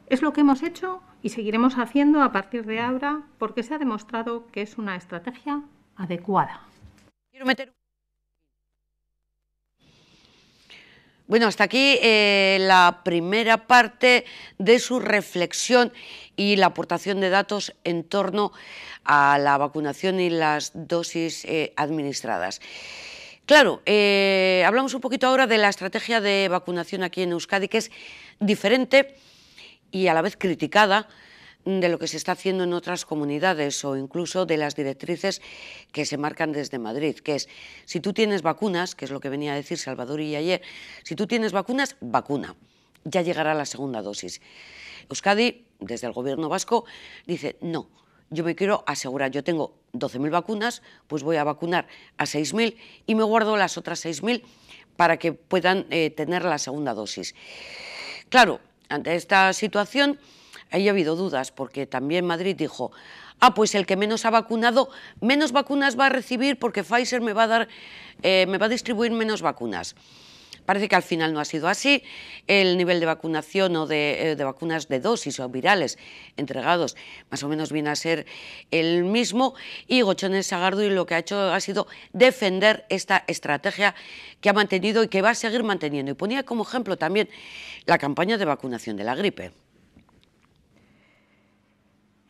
Es lo que hemos hecho y seguiremos haciendo a partir de ahora porque se ha demostrado que es una estrategia adecuada. Bueno, hasta aquí la primera parte de su reflexión y la aportación de datos en torno a la vacunación y las dosis administradas. Claro, hablamos un poquito ahora de la estrategia de vacunación aquí en Euskadi, que es diferente y a la vez criticada de lo que se está haciendo en otras comunidades o incluso de las directrices que se marcan desde Madrid, que es, si tú tienes vacunas, que es lo que venía a decir Salvador y ayer, si tú tienes vacunas, vacuna, ya llegará la segunda dosis. Euskadi, desde el gobierno vasco, dice, no, yo me quiero asegurar, yo tengo 12.000 vacunas, pues voy a vacunar a 6.000 y me guardo las otras 6.000 para que puedan tener la segunda dosis. Claro, ante esta situación, ahí ha habido dudas, porque también Madrid dijo, pues el que menos ha vacunado, menos vacunas va a recibir porque Pfizer me va a distribuir menos vacunas. Parece que al final no ha sido así, el nivel de vacunación o de vacunas de dosis o virales entregados más o menos viene a ser el mismo, y Gochones Sagardui lo que ha hecho ha sido defender esta estrategia que ha mantenido y que va a seguir manteniendo, y ponía como ejemplo también la campaña de vacunación de la gripe.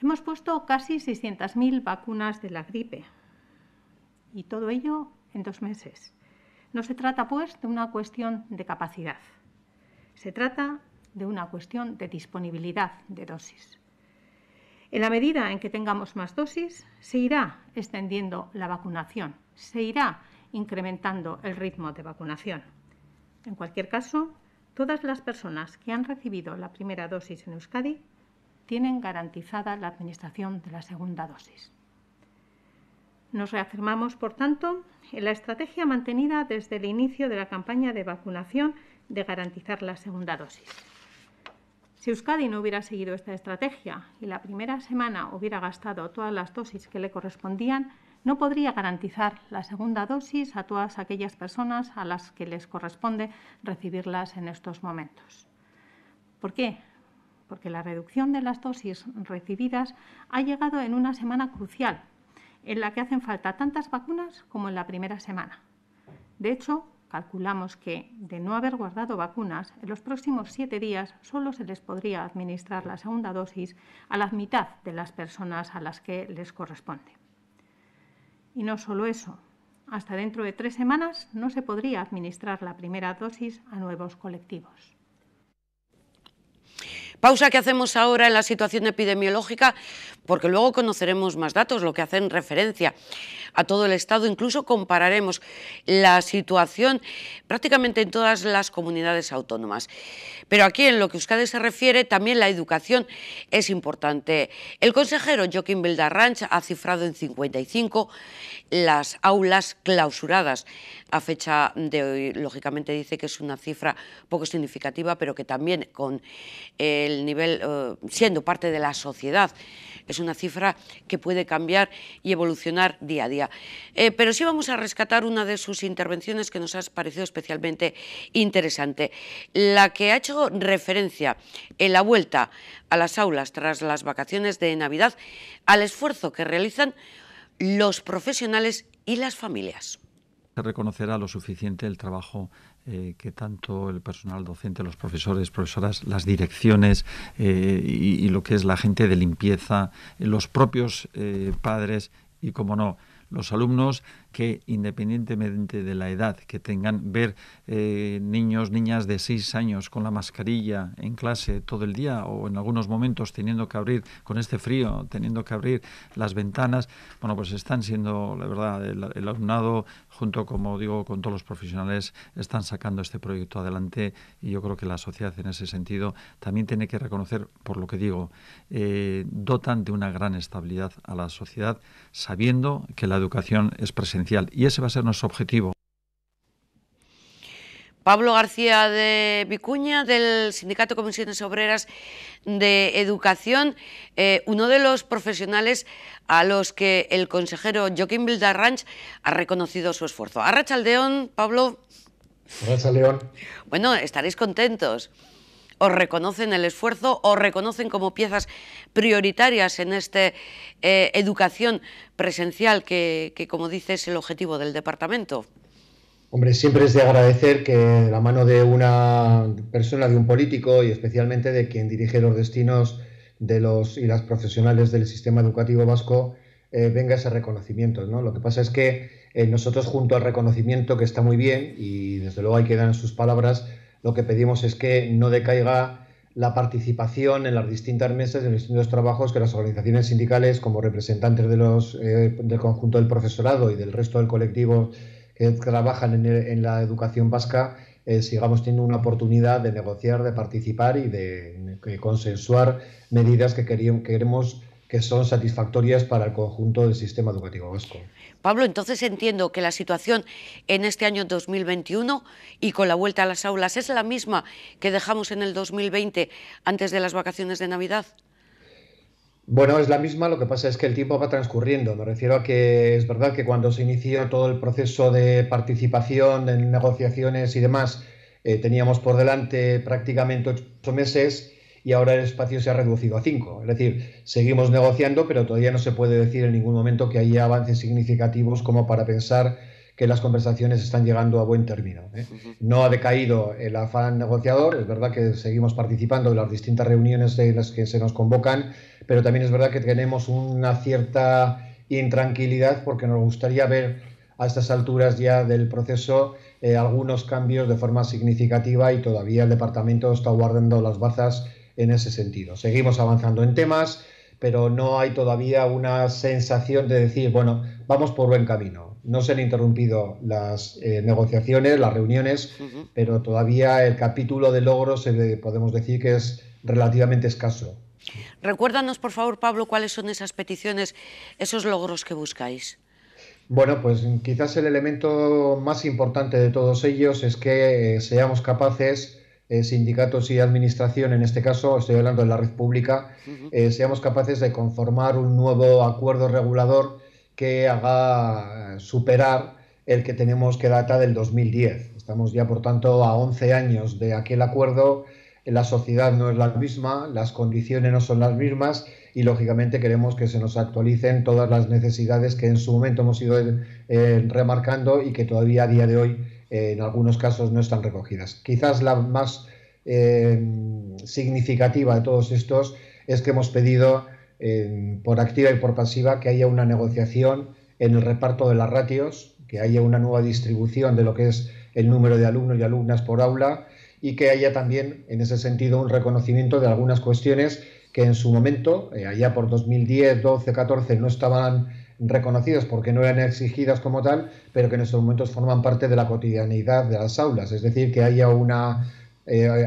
Hemos puesto casi 600.000 vacunas de la gripe, y todo ello en 2 meses. No se trata, pues, de una cuestión de capacidad, se trata de una cuestión de disponibilidad de dosis. En la medida en que tengamos más dosis, se irá extendiendo la vacunación, se irá incrementando el ritmo de vacunación. En cualquier caso, todas las personas que han recibido la primera dosis en Euskadi tienen garantizada la administración de la segunda dosis. Nos reafirmamos, por tanto, en la estrategia mantenida desde el inicio de la campaña de vacunación de garantizar la segunda dosis. Si Euskadi no hubiera seguido esta estrategia y la primera semana hubiera gastado todas las dosis que le correspondían, no podría garantizar la segunda dosis a todas aquellas personas a las que les corresponde recibirlas en estos momentos. ¿Por qué? Porque la reducción de las dosis recibidas ha llegado en una semana crucial, en la que hacen falta tantas vacunas como en la primera semana. De hecho, calculamos que, de no haber guardado vacunas, en los próximos 7 días solo se les podría administrar la segunda dosis a la mitad de las personas a las que les corresponde. Y no solo eso, hasta dentro de 3 semanas no se podría administrar la primera dosis a nuevos colectivos. Pausa que hacemos ahora en la situación epidemiológica, porque luego conoceremos más datos, lo que hacen referencia a todo el Estado. Incluso compararemos la situación prácticamente en todas las comunidades autónomas. Pero aquí, en lo que Euskadi se refiere, también la educación es importante. El consejero Joaquín Bildarratz ha cifrado en 55 las aulas clausuradas a fecha de hoy. Lógicamente dice que es una cifra poco significativa, pero que también con el nivel, siendo parte de la sociedad, es una cifra que puede cambiar y evolucionar día a día. Pero sí vamos a rescatar una de sus intervenciones que nos ha parecido especialmente interesante, la que ha hecho referencia en la vuelta a las aulas tras las vacaciones de Navidad al esfuerzo que realizan los profesionales y las familias. Se reconocerá lo suficiente el trabajo que tanto el personal docente, los profesores, profesoras, las direcciones y lo que es la gente de limpieza, los propios padres y, como no, los alumnos, que independientemente de la edad que tengan, ver niños, niñas de 6 años con la mascarilla en clase todo el día, o en algunos momentos teniendo que abrir, con este frío, teniendo que abrir las ventanas, bueno, pues están siendo, la verdad, el alumnado, junto, como digo, con todos los profesionales, están sacando este proyecto adelante, y yo creo que la sociedad en ese sentido también tiene que reconocer, por lo que digo, dotan de una gran estabilidad a la sociedad, sabiendo que la educación es presencial, y ese va a ser nuestro objetivo. Pablo García de Vicuña, del Sindicato Comisiones Obreras de Educación, uno de los profesionales a los que el consejero Joaquín Bildarratz ha reconocido su esfuerzo. Arratsaldeon, Pablo. Arratsaldeon. Bueno, estaréis contentos. Os reconocen el esfuerzo, os reconocen como piezas prioritarias en esta educación presencial que, como dice, es el objetivo del departamento. Hombre, siempre es de agradecer que de la mano de una persona, de un político y especialmente de quien dirige los destinos de los y las profesionales del sistema educativo vasco venga ese reconocimiento, ¿no? Lo que pasa es que nosotros, junto al reconocimiento, que está muy bien y desde luego hay que dar en sus palabras, lo que pedimos es que no decaiga la participación en las distintas mesas, en los distintos trabajos que las organizaciones sindicales, como representantes de del conjunto del profesorado y del resto del colectivo que trabajan en la educación vasca, sigamos teniendo una oportunidad de negociar, de participar y de consensuar medidas que queremos que son satisfactorias para el conjunto del sistema educativo vasco. Pablo, entonces entiendo que la situación en este año 2021 y con la vuelta a las aulas es la misma que dejamos en el 2020 antes de las vacaciones de Navidad. Bueno, es la misma, lo que pasa es que el tiempo va transcurriendo. Me refiero a que es verdad que cuando se inició todo el proceso de participación en negociaciones y demás, teníamos por delante prácticamente 8 meses y ahora el espacio se ha reducido a 5. Es decir, seguimos negociando, pero todavía no se puede decir en ningún momento que haya avances significativos como para pensar que las conversaciones están llegando a buen término. No ha decaído el afán negociador, es verdad que seguimos participando en las distintas reuniones en las que se nos convocan, pero también es verdad que tenemos una cierta intranquilidad porque nos gustaría ver a estas alturas ya del proceso algunos cambios de forma significativa y todavía el departamento está guardando las bazas en ese sentido. Seguimos avanzando en temas, pero no hay todavía una sensación de decir, bueno, vamos por buen camino. No se han interrumpido las negociaciones, las reuniones, pero todavía el capítulo de logros podemos decir que es relativamente escaso. Recuérdanos, por favor, Pablo, cuáles son esas peticiones, esos logros que buscáis. Bueno, pues quizás el elemento más importante de todos ellos es que seamos capaces, sindicatos y administración, en este caso estoy hablando de la red pública, seamos capaces de conformar un nuevo acuerdo regulador que haga superar el que tenemos que data del 2010. Estamos ya, por tanto, a 11 años de aquel acuerdo. La sociedad no es la misma, las condiciones no son las mismas y, lógicamente, queremos que se nos actualicen todas las necesidades que en su momento hemos ido remarcando y que todavía a día de hoy, en algunos casos, no están recogidas. Quizás la más significativa de todos estos es que hemos pedido, por activa y por pasiva, que haya una negociación en el reparto de las ratios, que haya una nueva distribución de lo que es el número de alumnos y alumnas por aula y que haya también, en ese sentido, un reconocimiento de algunas cuestiones que en su momento, allá por 2010, 12, 14, no estaban reconocidas porque no eran exigidas como tal, pero que en estos momentos forman parte de la cotidianidad de las aulas. Es decir, que haya una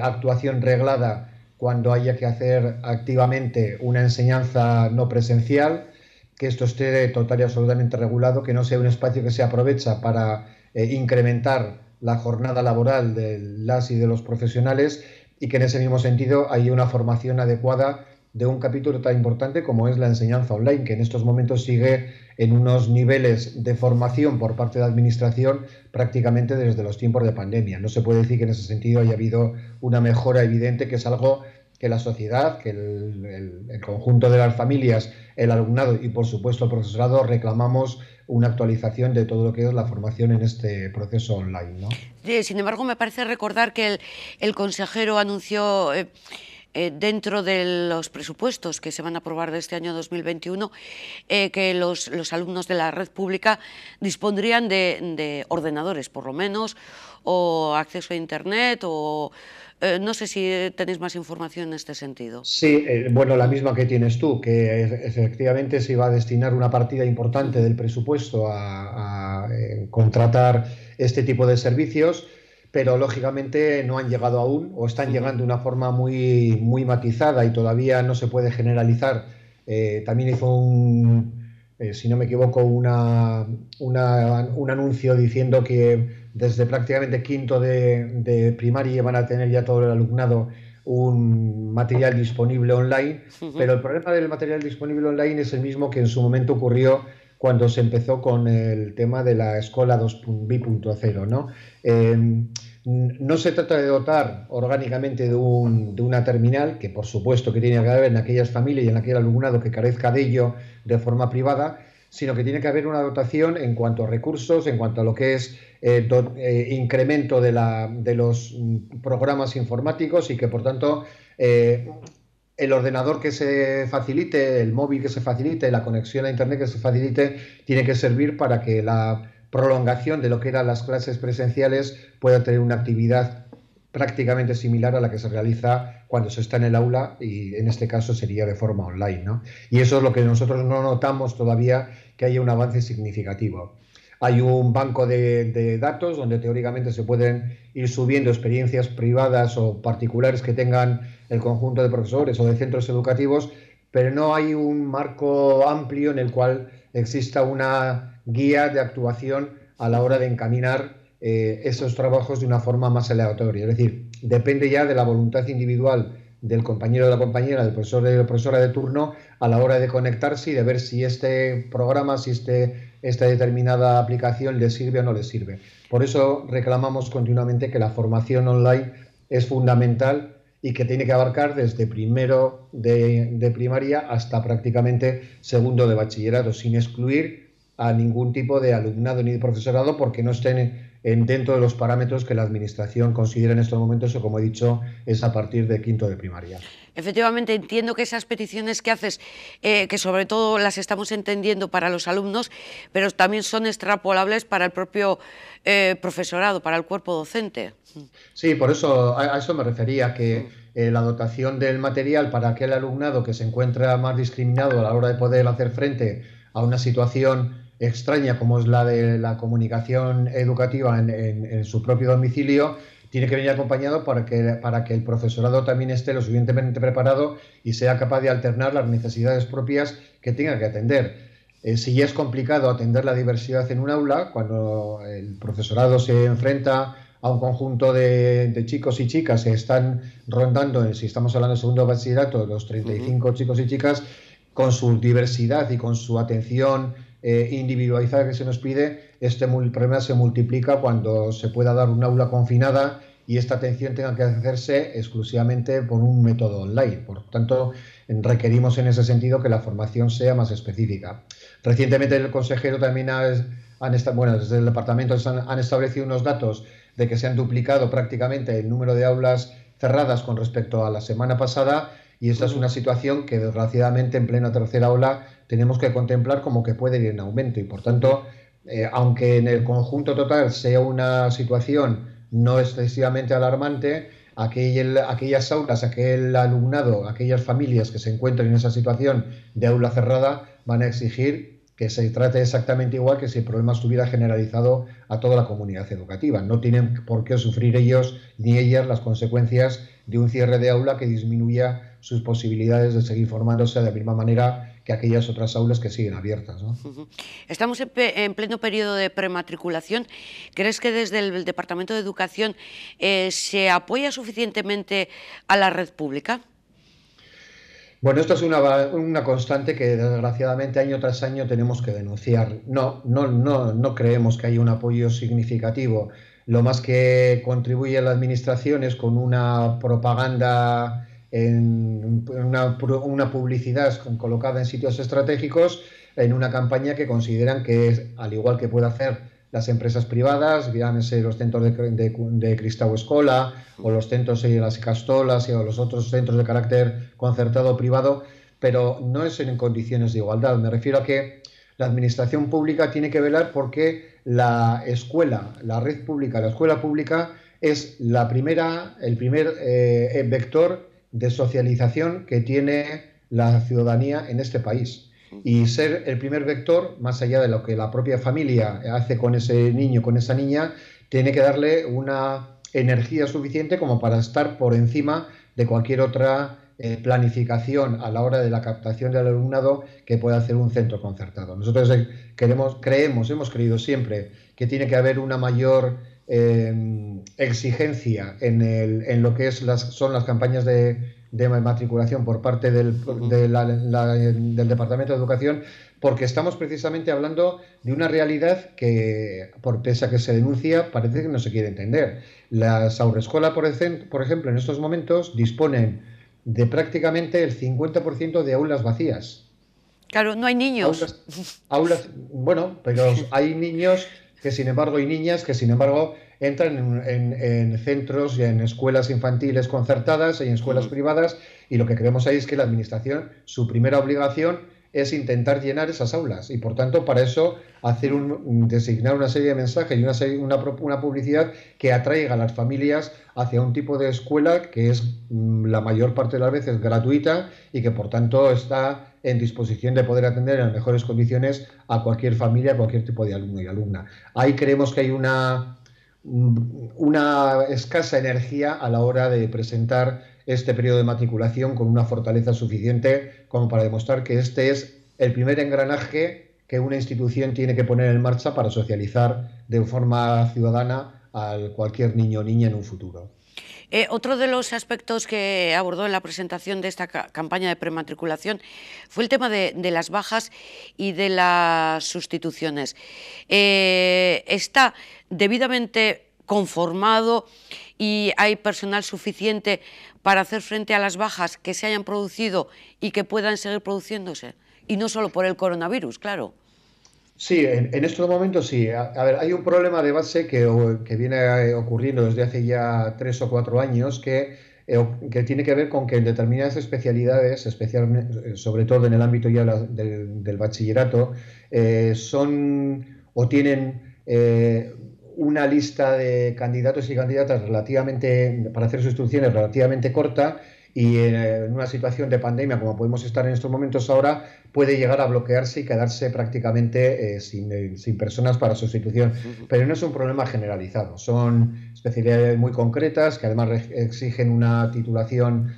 actuación reglada cuando haya que hacer activamente una enseñanza no presencial, que esto esté total y absolutamente regulado, que no sea un espacio que se aprovecha para incrementar la jornada laboral de las y de los profesionales y que en ese mismo sentido haya una formación adecuada de un capítulo tan importante como es la enseñanza online, que en estos momentos sigue en unos niveles de formación por parte de la administración prácticamente desde los tiempos de pandemia. No se puede decir que en ese sentido haya habido una mejora evidente, que es algo que la sociedad, que el conjunto de las familias, el alumnado y, por supuesto, el profesorado reclamamos una actualización de todo lo que es la formación en este proceso online, ¿no? Sin embargo, me parece recordar que el consejero anunció dentro de los presupuestos que se van a aprobar de este año 2021 que los alumnos de la red pública dispondrían de ordenadores, por lo menos, o acceso a Internet, o no sé si tenéis más información en este sentido. Sí, bueno, la misma que tienes tú, que efectivamente se iba a destinar una partida importante del presupuesto a contratar este tipo de servicios, pero lógicamente no han llegado aún o están llegando de una forma muy, muy matizada y todavía no se puede generalizar. También hizo si no me equivoco, un anuncio diciendo que desde prácticamente quinto de primaria van a tener ya todo el alumnado un material disponible online, pero el problema del material disponible online es el mismo que en su momento ocurrió cuando se empezó con el tema de la Escola 2.0, ¿no? No se trata de dotar orgánicamente de una terminal, que por supuesto que tiene que haber en aquellas familias y en aquel alumnado que carezca de ello de forma privada, sino que tiene que haber una dotación en cuanto a recursos, en cuanto a lo que es incremento de los programas informáticos y que, por tanto, el ordenador que se facilite, el móvil que se facilite, la conexión a Internet que se facilite, tiene que servir para que la prolongación de lo que eran las clases presenciales pueda tener una actividad prácticamente similar a la que se realiza cuando se está en el aula, y en este caso sería de forma online, ¿no? Y eso es lo que nosotros no notamos todavía, que haya un avance significativo. Hay un banco de datos donde teóricamente se pueden ir subiendo experiencias privadas o particulares que tengan el conjunto de profesores o de centros educativos, pero no hay un marco amplio en el cual exista una guía de actuación a la hora de encaminar esos trabajos de una forma más aleatoria. Es decir, depende ya de la voluntad individual del compañero o de la compañera, del profesor o de la profesora de turno, a la hora de conectarse y de ver si este programa, si esta determinada aplicación le sirve o no le sirve. Por eso reclamamos continuamente que la formación online es fundamental y que tiene que abarcar desde primero de primaria hasta prácticamente segundo de bachillerato, sin excluir a ningún tipo de alumnado ni de profesorado, porque no estén dentro de los parámetros que la Administración considera en estos momentos, o como he dicho, es a partir de quinto de primaria. Efectivamente, entiendo que esas peticiones que haces, que sobre todo las estamos entendiendo para los alumnos, pero también son extrapolables para el propio profesorado, para el cuerpo docente. Sí, por eso a eso me refería, que la dotación del material para aquel alumnado que se encuentra más discriminado a la hora de poder hacer frente a una situación extraña como es la de la comunicación educativa en su propio domicilio, tiene que venir acompañado para que el profesorado también esté lo suficientemente preparado y sea capaz de alternar las necesidades propias que tenga que atender. Si ya es complicado atender la diversidad en un aula, cuando el profesorado se enfrenta a un conjunto de chicos y chicas que están rondando, si estamos hablando de segundo bachillerato, los 35 chicos y chicas, con su diversidad y con su atención individualizada que se nos pide, este problema se multiplica cuando se pueda dar un aula confinada y esta atención tenga que hacerse exclusivamente por un método online. Por tanto, requerimos en ese sentido que la formación sea más específica. Recientemente el consejero también desde el departamento han establecido unos datos de que se han duplicado prácticamente el número de aulas cerradas con respecto a la semana pasada, y esta es una situación que desgraciadamente en plena tercera ola tenemos que contemplar como que puede ir en aumento, y por tanto, aunque en el conjunto total sea una situación no excesivamente alarmante, aquellas aulas, aquel alumnado, aquellas familias que se encuentren en esa situación de aula cerrada van a exigir que se trate exactamente igual que si el problema estuviera generalizado a toda la comunidad educativa. No tienen por qué sufrir ellos ni ellas las consecuencias de un cierre de aula que disminuya sus posibilidades de seguir formándose de la misma manera que aquellas otras aulas que siguen abiertas, ¿no? Estamos en pleno periodo de prematriculación. ¿Crees que desde el Departamento de Educación se apoya suficientemente a la red pública? Bueno, esto es una constante que desgraciadamente año tras año tenemos que denunciar. No creemos que haya un apoyo significativo. Lo más que contribuye la Administración es con una propaganda, una publicidad colocada en sitios estratégicos, en una campaña que consideran que es, al igual que puede hacer las empresas privadas, llámese los centros de Cristau Escola o los centros de las Castolas o los otros centros de carácter concertado o privado, pero no es en condiciones de igualdad. Me refiero a que la administración pública tiene que velar porque la escuela, la red pública, la escuela pública es el primer vector de socialización que tiene la ciudadanía en este país. Y ser el primer vector, más allá de lo que la propia familia hace con ese niño, con esa niña, tiene que darle una energía suficiente como para estar por encima de cualquier otra planificación a la hora de la captación del alumnado que pueda hacer un centro concertado. Nosotros hemos creído siempre que tiene que haber una mayor exigencia en lo que son las campañas de matriculación por parte del Departamento de Educación, porque estamos precisamente hablando de una realidad que, pese a que se denuncia, parece que no se quiere entender. Las Haurreskolak, por ejemplo, en estos momentos disponen de prácticamente el 50% de aulas vacías. Claro, no hay niños. Bueno, pero hay niños que sin embargo, y niñas que sin embargo entran en centros y en escuelas infantiles concertadas y en escuelas privadas, y lo que creemos ahí es que la administración, su primera obligación es intentar llenar esas aulas, y por tanto para eso hacer designar una serie de mensajes y una publicidad que atraiga a las familias hacia un tipo de escuela que es la mayor parte de las veces gratuita y que por tanto está en disposición de poder atender en las mejores condiciones a cualquier familia, a cualquier tipo de alumno y alumna. Ahí creemos que hay una escasa energía a la hora de presentar este periodo de matriculación con una fortaleza suficiente como para demostrar que este es el primer engranaje que una institución tiene que poner en marcha para socializar de forma ciudadana a cualquier niño o niña en un futuro. Otro de los aspectos que abordó en la presentación de esta campaña de prematriculación fue el tema de las bajas y de las sustituciones. ¿Está debidamente conformado y hay personal suficiente para hacer frente a las bajas que se hayan producido y que puedan seguir produciéndose? Y no solo por el coronavirus, claro. Sí, en estos momentos sí. A ver, hay un problema de base que viene ocurriendo desde hace ya 3 o 4 años que tiene que ver con que en determinadas especialidades, especialmente, sobre todo en el ámbito ya del bachillerato, son o tienen una lista de candidatos y candidatas para hacer sustituciones relativamente corta, y en una situación de pandemia como podemos estar en estos momentos ahora, puede llegar a bloquearse y quedarse prácticamente sin personas para sustitución. Pero no es un problema generalizado, son especialidades muy concretas que además exigen una titulación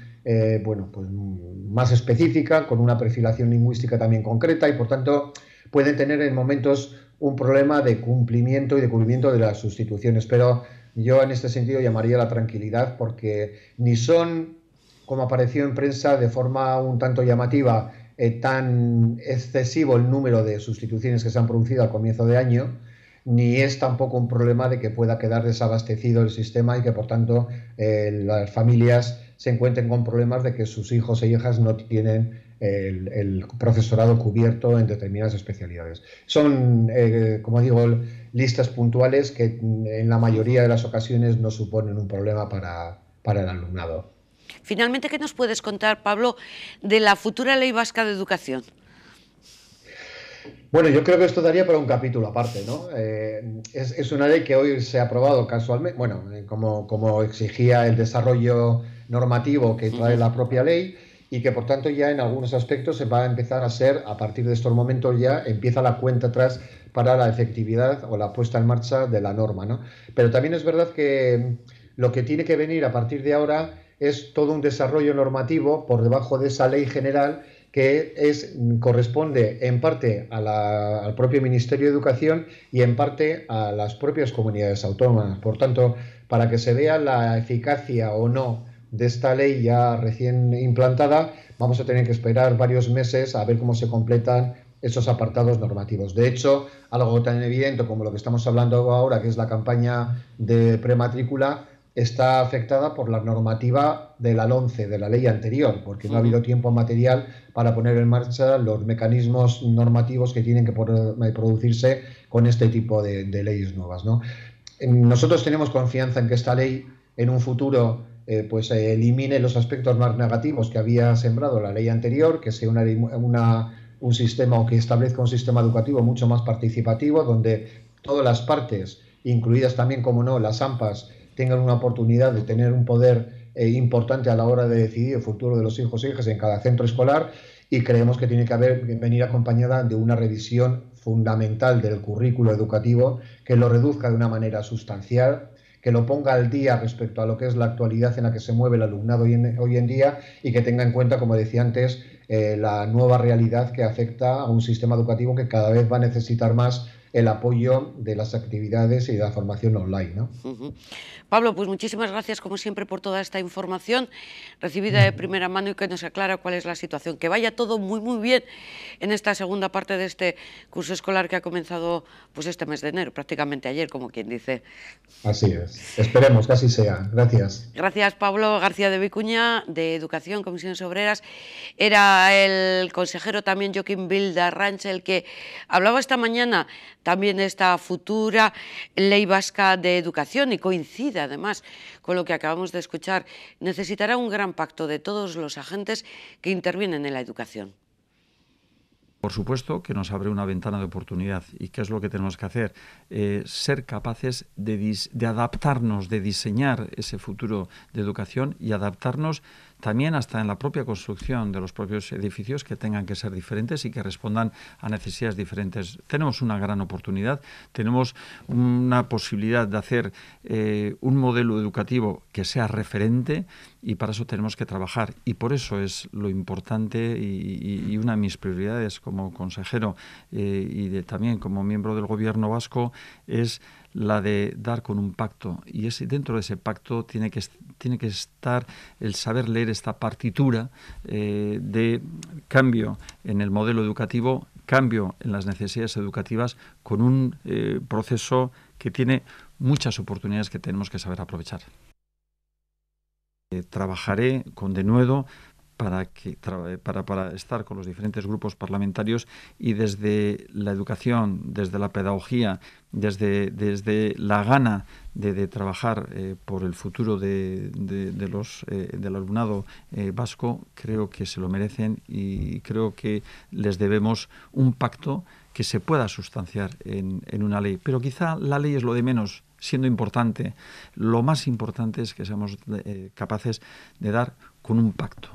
bueno, pues más específica, con una perfilación lingüística también concreta, y por tanto pueden tener en momentos un problema de cumplimiento y de cubrimiento de las sustituciones. Pero yo en este sentido llamaría a la tranquilidad, porque ni son, como apareció en prensa de forma un tanto llamativa, tan excesivo el número de sustituciones que se han producido al comienzo de año, ni es tampoco un problema de que pueda quedar desabastecido el sistema y que por tanto las familias se encuentren con problemas de que sus hijos e hijas no tienen el profesorado cubierto en determinadas especialidades. Son, como digo, listas puntuales que en la mayoría de las ocasiones no suponen un problema para el alumnado. Finalmente, ¿qué nos puedes contar, Pablo, de la futura Ley Vasca de Educación? Bueno, yo creo que esto daría para un capítulo aparte, ¿no? Es una ley que hoy se ha aprobado casualmente, bueno, como exigía el desarrollo normativo que trae la propia ley, y que por tanto ya en algunos aspectos se va a empezar a ser, a partir de estos momentos ya empieza la cuenta atrás para la efectividad o la puesta en marcha de la norma, ¿no? Pero también es verdad que lo que tiene que venir a partir de ahora es todo un desarrollo normativo por debajo de esa ley general que corresponde en parte al propio Ministerio de Educación y en parte a las propias comunidades autónomas. Por tanto, para que se vea la eficacia o no de esta ley ya recién implantada, vamos a tener que esperar varios meses a ver cómo se completan esos apartados normativos. De hecho, algo tan evidente como lo que estamos hablando ahora, que es la campaña de prematrícula, está afectada por la normativa de la LOMCE, de la ley anterior, porque no ha habido tiempo material para poner en marcha los mecanismos normativos que tienen que producirse con este tipo de leyes nuevas, ¿no? Nosotros tenemos confianza en que esta ley en un futuro elimine los aspectos más negativos que había sembrado la ley anterior, que sea un sistema, o que establezca un sistema educativo mucho más participativo, donde todas las partes, incluidas también, como no, las AMPAs, tengan una oportunidad de tener un poder importante a la hora de decidir el futuro de los hijos e hijas en cada centro escolar, y creemos que tiene que venir acompañada de una revisión fundamental del currículo educativo que lo reduzca de una manera sustancial, que lo ponga al día respecto a lo que es la actualidad en la que se mueve el alumnado hoy en día, y que tenga en cuenta, como decía antes, la nueva realidad que afecta a un sistema educativo que cada vez va a necesitar más el apoyo de las actividades y de la formación online, ¿no? Pablo, pues muchísimas gracias como siempre por toda esta información recibida de primera mano y que nos aclara cuál es la situación. Que vaya todo muy muy bien en esta segunda parte de este curso escolar que ha comenzado pues este mes de enero, prácticamente ayer, como quien dice. Así es, esperemos que así sea. Gracias. Gracias, Pablo García de Vicuña, de Educación, Comisiones Obreras. Era el consejero también Joaquín Vildarranch el que hablaba esta mañana también de esta futura ley vasca de educación y coincide además con lo que acabamos de escuchar. Necesitará un gran pacto de todos los agentes que intervienen en la educación. Por supuesto que nos abre una ventana de oportunidad. ¿Y qué es lo que tenemos que hacer? Ser capaces de adaptarnos, de diseñar ese futuro de educación y adaptarnos también hasta en la propia construcción de los propios edificios que tengan que ser diferentes y que respondan a necesidades diferentes. Tenemos una gran oportunidad, tenemos una posibilidad de hacer un modelo educativo que sea referente y para eso tenemos que trabajar. Y por eso es lo importante y una de mis prioridades como consejero también como miembro del Gobierno vasco es la de dar con un pacto, y dentro de ese pacto tiene que estar el saber leer esta partitura de cambio en el modelo educativo, cambio en las necesidades educativas, con un proceso que tiene muchas oportunidades que tenemos que saber aprovechar. Trabajaré con denuedo para estar con los diferentes grupos parlamentarios y desde la educación, desde la pedagogía, desde la gana de trabajar por el futuro del alumnado vasco, creo que se lo merecen y creo que les debemos un pacto que se pueda sustanciar en una ley. Pero quizá la ley es lo de menos, siendo importante. Lo más importante es que seamos capaces de dar con un pacto.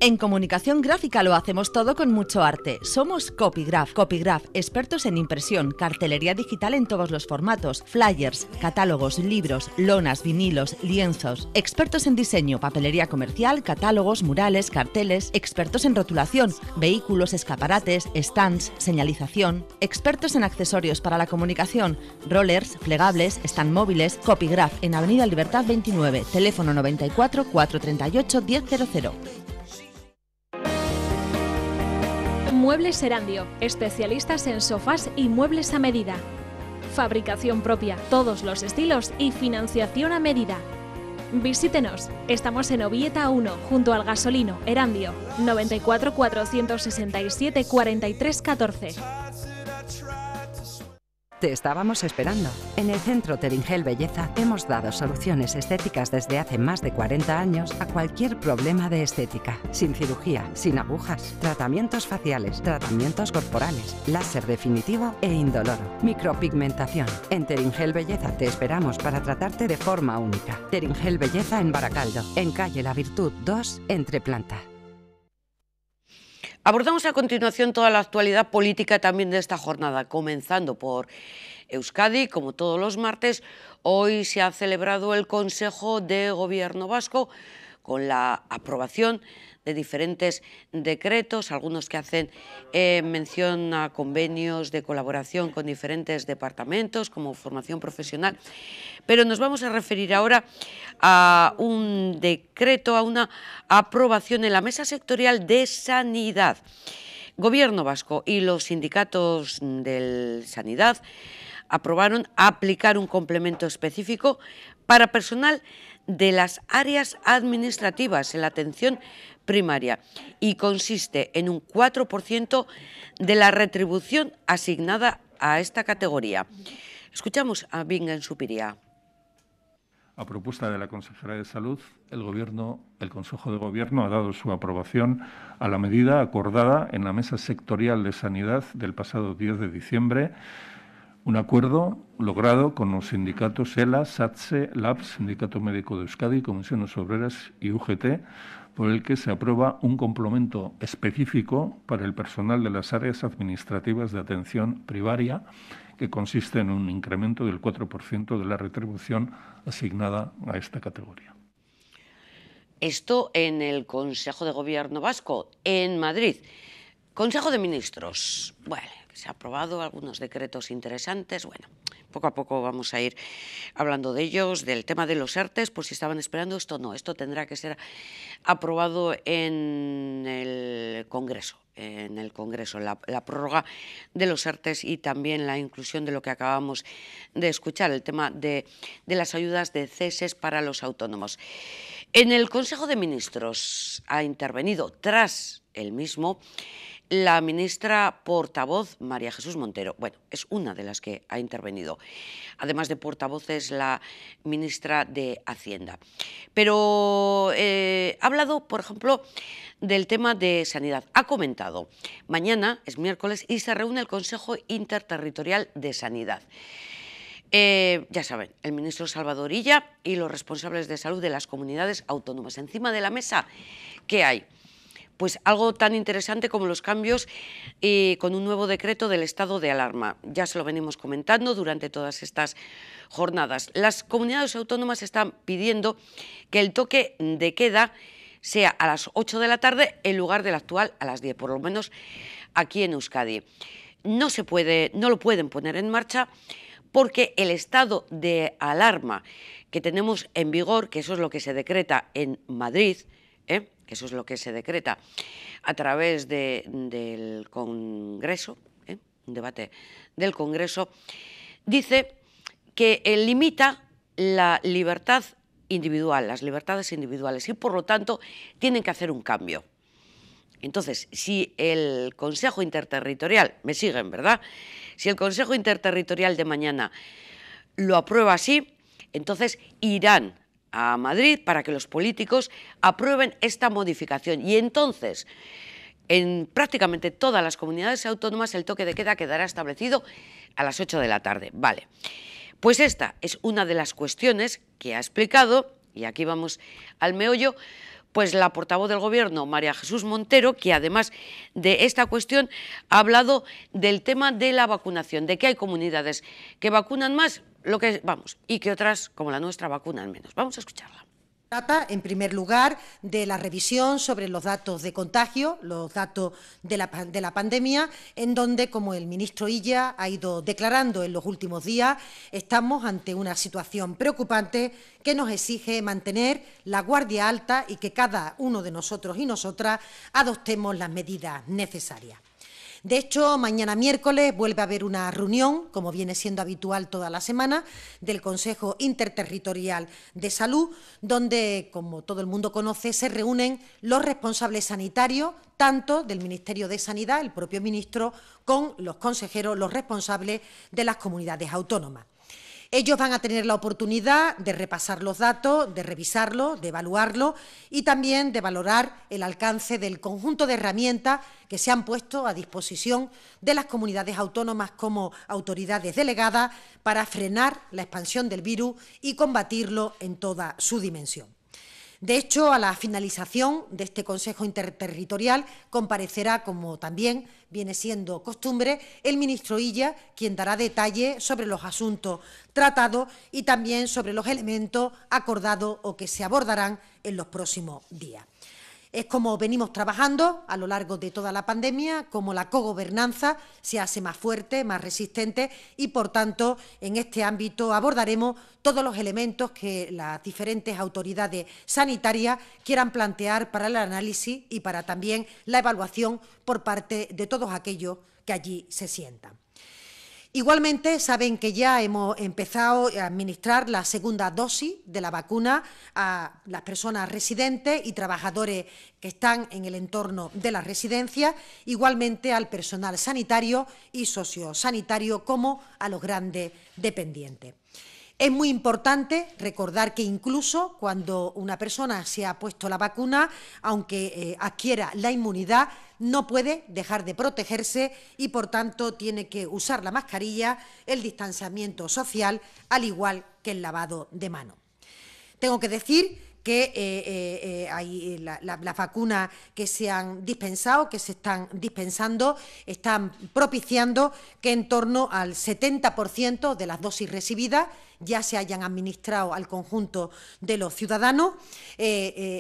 En comunicación gráfica lo hacemos todo con mucho arte. Somos Copygraph. Copygraph, expertos en impresión, cartelería digital en todos los formatos, flyers, catálogos, libros, lonas, vinilos, lienzos. Expertos en diseño, papelería comercial, catálogos, murales, carteles. Expertos en rotulación, vehículos, escaparates, stands, señalización. Expertos en accesorios para la comunicación, rollers, plegables, stand móviles. Copygraph en Avenida Libertad 29, teléfono 94 438 1000. Muebles Erandio, especialistas en sofás y muebles a medida. Fabricación propia, todos los estilos y financiación a medida. Visítenos, estamos en Ovieta 1, junto al Gasolino, Erandio, 94 467 43 14. Te estábamos esperando. En el Centro Teringel Belleza hemos dado soluciones estéticas desde hace más de 40 años a cualquier problema de estética. Sin cirugía, sin agujas, tratamientos faciales, tratamientos corporales, láser definitivo e indoloro, micropigmentación. En Teringel Belleza te esperamos para tratarte de forma única. Teringel Belleza en Baracaldo, en calle La Virtud 2, entre planta. Abordamos a continuación toda la actualidad política también de esta jornada, comenzando por Euskadi. Como todos los martes, hoy se ha celebrado el Consejo de Gobierno vasco con la aprobación de diferentes decretos, algunos que hacen mención a convenios de colaboración con diferentes departamentos, como formación profesional. Pero nos vamos a referir ahora a un decreto, a una aprobación en la Mesa Sectorial de Sanidad. Gobierno vasco y los sindicatos de Sanidad aprobaron aplicar un complemento específico para personal de las áreas administrativas en la atención primaria y consiste en un 4% de la retribución asignada a esta categoría. Escuchamos a Bingen Supiria. A propuesta de la consejera de Salud, el Consejo de Gobierno ha dado su aprobación a la medida acordada en la Mesa Sectorial de Sanidad del pasado 10 de diciembre, un acuerdo logrado con los sindicatos ELA, SATSE, LAB, Sindicato Médico de Euskadi, Comisiones Obreras y UGT, por el que se aprueba un complemento específico para el personal de las áreas administrativas de atención primaria, que consiste en un incremento del 4% de la retribución asignada a esta categoría. Esto en el Consejo de Gobierno vasco, en Madrid. Consejo de Ministros. Bueno, que se ha aprobado algunos decretos interesantes. Bueno, poco a poco vamos a ir hablando de ellos, del tema de los ERTEs, por si estaban esperando. Esto no, esto tendrá que ser aprobado en el Congreso. La prórroga de los ERTEs y también la inclusión de lo que acabamos de escuchar, el tema de las ayudas de ceses para los autónomos. En el Consejo de Ministros ha intervenido tras el mismo la ministra portavoz María Jesús Montero. Bueno, es una de las que ha intervenido. Además de portavoz es la ministra de Hacienda. Pero ha hablado, por ejemplo, del tema de sanidad. Ha comentado, mañana es miércoles y se reúne el Consejo Interterritorial de Sanidad. Ya saben, el ministro Salvador Illa y los responsables de salud de las comunidades autónomas. Encima de la mesa, ¿qué hay? Pues algo tan interesante como los cambios con un nuevo decreto del estado de alarma. Ya se lo venimos comentando durante todas estas jornadas. Las comunidades autónomas están pidiendo que el toque de queda sea a las 8 de la tarde en lugar del actual a las 10, por lo menos aquí en Euskadi. No lo pueden poner en marcha porque el estado de alarma que tenemos en vigor, que eso es lo que se decreta en Madrid, que eso es lo que se decreta a través del Congreso, un debate del Congreso, dice que limita la libertad individual, las libertades individuales, y por lo tanto tienen que hacer un cambio. Entonces, si el Consejo Interterritorial, me siguen, ¿verdad? Si el Consejo Interterritorial de mañana lo aprueba así, entonces irán a Madrid para que los políticos aprueben esta modificación. Y entonces, en prácticamente todas las comunidades autónomas, el toque de queda quedará establecido a las 8 de la tarde. Vale, pues esta es una de las cuestiones que ha explicado, y aquí vamos al meollo, pues la portavoz del Gobierno, María Jesús Montero, que además de esta cuestión ha hablado del tema de la vacunación, de que hay comunidades que vacunan más y que otras, como la nuestra, vacunan menos. Vamos a escucharla. Trata, en primer lugar, de la revisión sobre los datos de contagio, los datos de la pandemia, en donde, como el ministro Illa ha ido declarando en los últimos días, estamos ante una situación preocupante que nos exige mantener la guardia alta y que cada uno de nosotros y nosotras adoptemos las medidas necesarias. De hecho, mañana miércoles vuelve a haber una reunión, como viene siendo habitual toda la semana, del Consejo Interterritorial de Salud, donde, como todo el mundo conoce, se reúnen los responsables sanitarios, tanto del Ministerio de Sanidad, el propio ministro, con los consejeros, los responsables de las comunidades autónomas. Ellos van a tener la oportunidad de repasar los datos, de revisarlos, de evaluarlos y también de valorar el alcance del conjunto de herramientas que se han puesto a disposición de las comunidades autónomas como autoridades delegadas para frenar la expansión del virus y combatirlo en toda su dimensión. De hecho, a la finalización de este Consejo Interterritorial comparecerá, como también viene siendo costumbre, el ministro Illa, quien dará detalle sobre los asuntos tratados y también sobre los elementos acordados o que se abordarán en los próximos días. Es como venimos trabajando a lo largo de toda la pandemia, como la cogobernanza se hace más fuerte, más resistente y, por tanto, en este ámbito abordaremos todos los elementos que las diferentes autoridades sanitarias quieran plantear para el análisis y para también la evaluación por parte de todos aquellos que allí se sientan. Igualmente, saben que ya hemos empezado a administrar la segunda dosis de la vacuna a las personas residentes y trabajadores que están en el entorno de la residencia, igualmente al personal sanitario y sociosanitario como a los grandes dependientes. Es muy importante recordar que incluso cuando una persona se ha puesto la vacuna, aunque adquiera la inmunidad, no puede dejar de protegerse y, por tanto, tiene que usar la mascarilla, el distanciamiento social, al igual que el lavado de manos. Tengo que decir que las vacunas que se han dispensado, que se están dispensando, están propiciando que en torno al 70% de las dosis recibidas ya se hayan administrado al conjunto de los ciudadanos,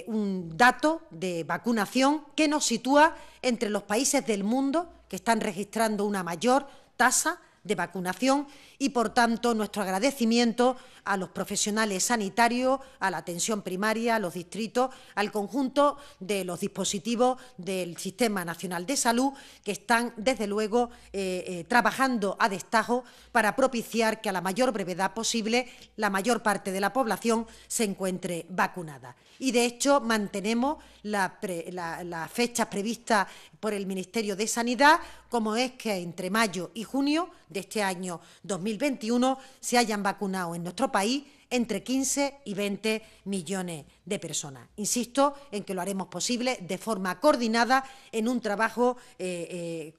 un dato de vacunación que nos sitúa entre los países del mundo que están registrando una mayor tasa de vacunación y, por tanto, nuestro agradecimiento a los profesionales sanitarios, a la atención primaria, a los distritos, al conjunto de los dispositivos del Sistema Nacional de Salud que están, desde luego, trabajando a destajo para propiciar que a la mayor brevedad posible la mayor parte de la población se encuentre vacunada. Y, de hecho, mantenemos las fechas previstas por el Ministerio de Sanidad, como es que entre mayo y junio de este año 2021 se hayan vacunado en nuestro país entre 15 y 20 millones de personas. Insisto en que lo haremos posible de forma coordinada en un trabajo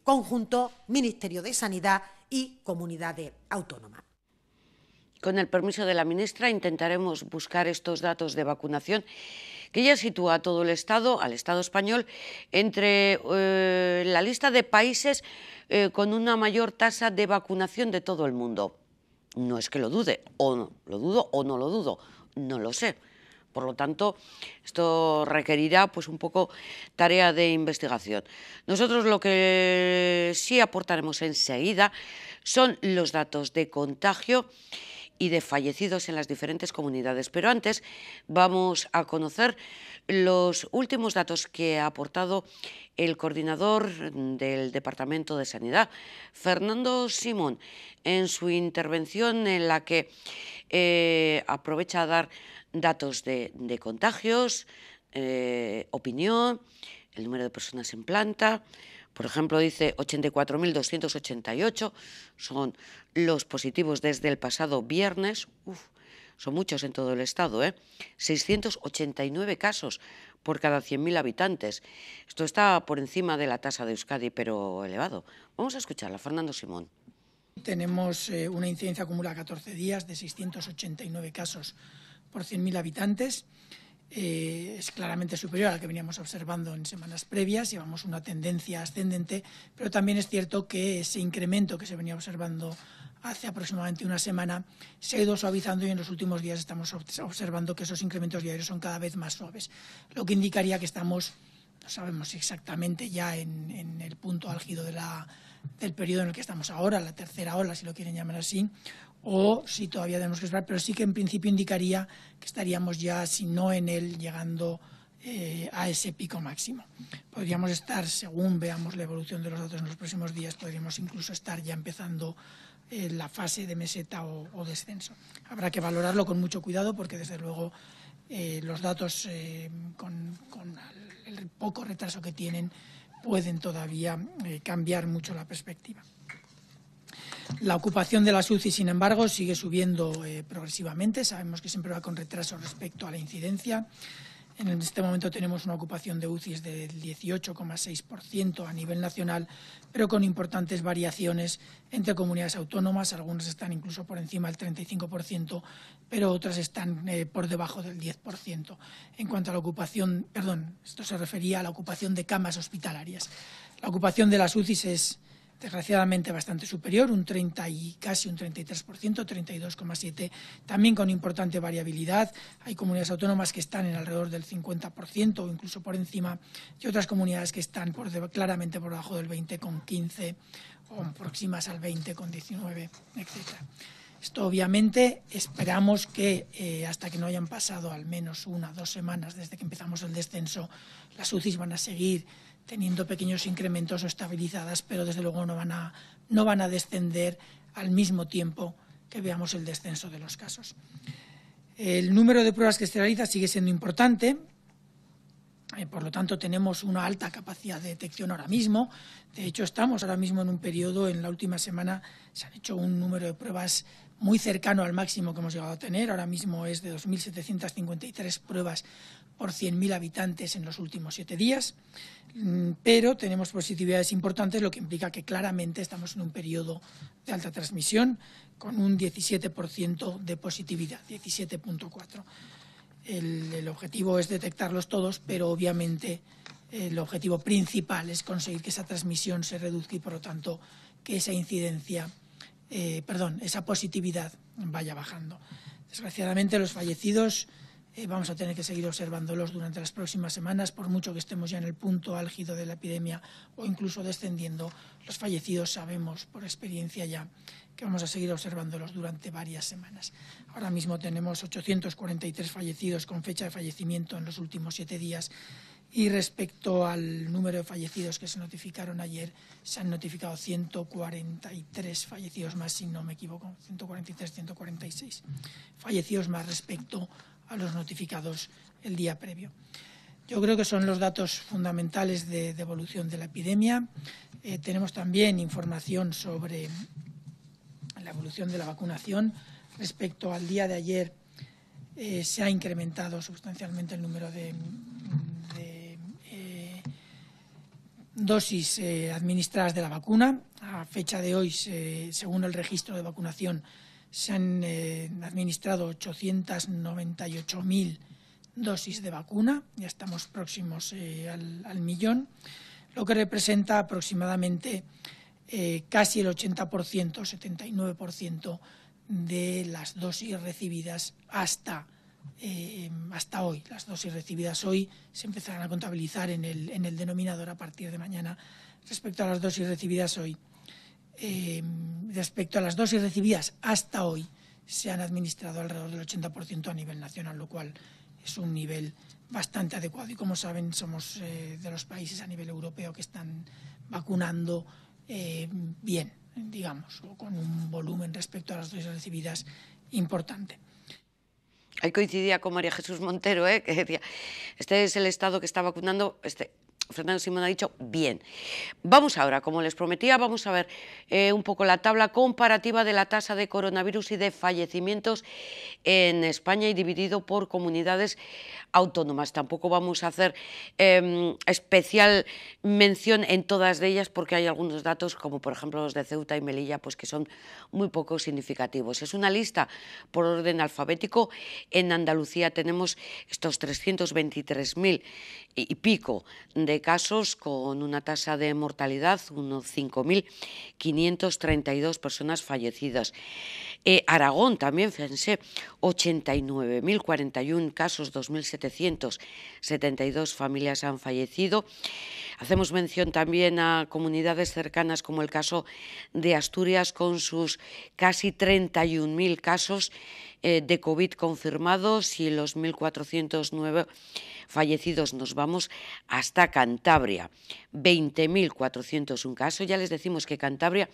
conjunto Ministerio de Sanidad y comunidades autónomas. Con el permiso de la ministra, intentaremos buscar estos datos de vacunación que ya sitúa a todo el Estado, al Estado español, entre la lista de países con una mayor tasa de vacunación de todo el mundo. No es que lo dude, o no, lo dudo o no lo dudo, no lo sé. Por lo tanto, esto requerirá pues un poco tarea de investigación. Nosotros lo que sí aportaremos enseguida son los datos de contagio y de fallecidos en las diferentes comunidades. Pero antes vamos a conocer los últimos datos que ha aportado el coordinador del Departamento de Sanidad, Fernando Simón, en su intervención en la que aprovecha a dar datos de contagios, opinión, el número de personas en planta. Por ejemplo, dice 84.288 son los positivos desde el pasado viernes. Son muchos en todo el Estado, 689 casos por cada 100.000 habitantes. Esto está por encima de la tasa de Euskadi, pero elevado. Vamos a escucharla, Fernando Simón. Tenemos una incidencia acumulada a 14 días de 689 casos por 100.000 habitantes. Es claramente superior a la que veníamos observando en semanas previas. Llevamos una tendencia ascendente, pero también es cierto que ese incremento que se venía observando hace aproximadamente una semana se ha ido suavizando y en los últimos días estamos observando que esos incrementos diarios son cada vez más suaves, lo que indicaría que estamos, no sabemos exactamente ya en el punto álgido del periodo en el que estamos ahora, la tercera ola, si lo quieren llamar así, o si todavía tenemos que esperar, pero sí que en principio indicaría que estaríamos ya, si no en él, llegando a ese pico máximo. Podríamos estar, según veamos la evolución de los datos en los próximos días, podríamos incluso estar ya empezando la fase de meseta o descenso. Habrá que valorarlo con mucho cuidado porque, desde luego, los datos con el poco retraso que tienen pueden todavía cambiar mucho la perspectiva. La ocupación de las UCI, sin embargo, sigue subiendo progresivamente. Sabemos que siempre va con retraso respecto a la incidencia. En este momento tenemos una ocupación de UCIs del 18,6% a nivel nacional, pero con importantes variaciones entre comunidades autónomas. Algunas están incluso por encima del 35%, pero otras están por debajo del 10%. En cuanto a la ocupación, esto se refería a la ocupación de camas hospitalarias. La ocupación de las UCIs es, desgraciadamente, bastante superior, un 30 y casi un 33%, 32,7%, también con importante variabilidad. Hay comunidades autónomas que están en alrededor del 50% o incluso por encima, y otras comunidades que están claramente por debajo del 20, con 15, o próximas al 20, con 19, etc. Esto, obviamente, esperamos que hasta que no hayan pasado al menos 1 o 2 semanas desde que empezamos el descenso, las UCIs van a seguir teniendo pequeños incrementos o estabilizadas, pero desde luego no van a descender al mismo tiempo que veamos el descenso de los casos. El número de pruebas que se realiza sigue siendo importante, por lo tanto tenemos una alta capacidad de detección ahora mismo. De hecho, estamos ahora mismo en un periodo, en la última semana se han hecho un número de pruebas muy cercano al máximo que hemos llegado a tener. Ahora mismo es de 2.753 pruebas por 100.000 habitantes en los últimos 7 días, pero tenemos positividades importantes, lo que implica que claramente estamos en un periodo de alta transmisión con un 17% de positividad, 17,4%. El objetivo es detectarlos todos, pero obviamente el objetivo principal es conseguir que esa transmisión se reduzca y, por lo tanto, que esa incidencia, esa positividad vaya bajando. Desgraciadamente, los fallecidos vamos a tener que seguir observándolos durante las próximas semanas, por mucho que estemos ya en el punto álgido de la epidemia o incluso descendiendo. Los fallecidos sabemos por experiencia ya que vamos a seguir observándolos durante varias semanas. Ahora mismo tenemos 843 fallecidos con fecha de fallecimiento en los últimos 7 días y respecto al número de fallecidos que se notificaron ayer, se han notificado 143 fallecidos más, si no me equivoco, 143, 146 fallecidos más respecto a los notificados el día previo. Yo creo que son los datos fundamentales de evolución de la epidemia. Tenemos también información sobre la evolución de la vacunación. Respecto al día de ayer, se ha incrementado sustancialmente el número de dosis administradas de la vacuna. A fecha de hoy, según el registro de vacunación, se han administrado 898.000 dosis de vacuna, ya estamos próximos al millón, lo que representa aproximadamente casi el 80%, 79% de las dosis recibidas hasta hoy. Las dosis recibidas hoy se empezarán a contabilizar en el denominador a partir de mañana. Respecto a las dosis recibidas hoy, respecto a las dosis recibidas hasta hoy, se han administrado alrededor del 80% a nivel nacional, lo cual es un nivel bastante adecuado. Y como saben, somos de los países a nivel europeo que están vacunando bien, digamos, o con un volumen respecto a las dosis recibidas importante. Ahí coincidía con María Jesús Montero, que decía, este es el Estado que está vacunando, Fernando Simón ha dicho bien. Vamos ahora, como les prometía, vamos a ver un poco la tabla comparativa de la tasa de coronavirus y de fallecimientos en España y dividido por comunidades autónomas. Tampoco vamos a hacer especial mención en todas de ellas porque hay algunos datos, como por ejemplo los de Ceuta y Melilla, pues que son muy poco significativos. Es una lista por orden alfabético. En Andalucía tenemos estos 323.000 y pico de casos con una tasa de mortalidad, unos 5.532 personas fallecidas. Aragón también, fíjense, 89.041 casos, 2.772 familias han fallecido. Hacemos mención también a comunidades cercanas como el caso de Asturias con sus casi 31.000 casos de COVID confirmados y los 1.409 fallecidos. Nos vamos hasta Cantabria, 20.401 casos. Ya les decimos que Cantabria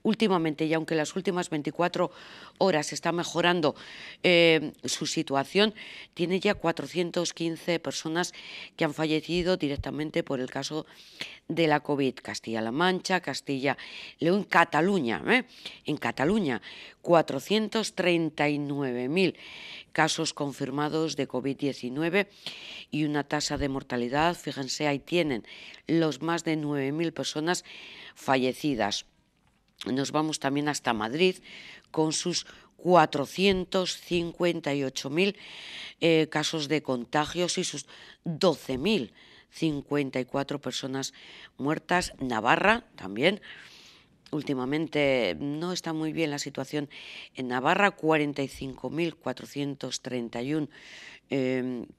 últimamente, y aunque las últimas 24 horas está mejorando su situación, tiene ya 415 personas que han fallecido directamente por el caso de la COVID. Castilla-La Mancha, Castilla, León, Cataluña. En Cataluña, 439.000 casos confirmados de COVID-19 y una tasa de mortalidad, fíjense, ahí tienen los más de 9.000 personas fallecidas. Nos vamos también hasta Madrid con sus 458.000 casos de contagios y sus 12.054 personas muertas. Navarra también. Últimamente no está muy bien la situación en Navarra, 45.431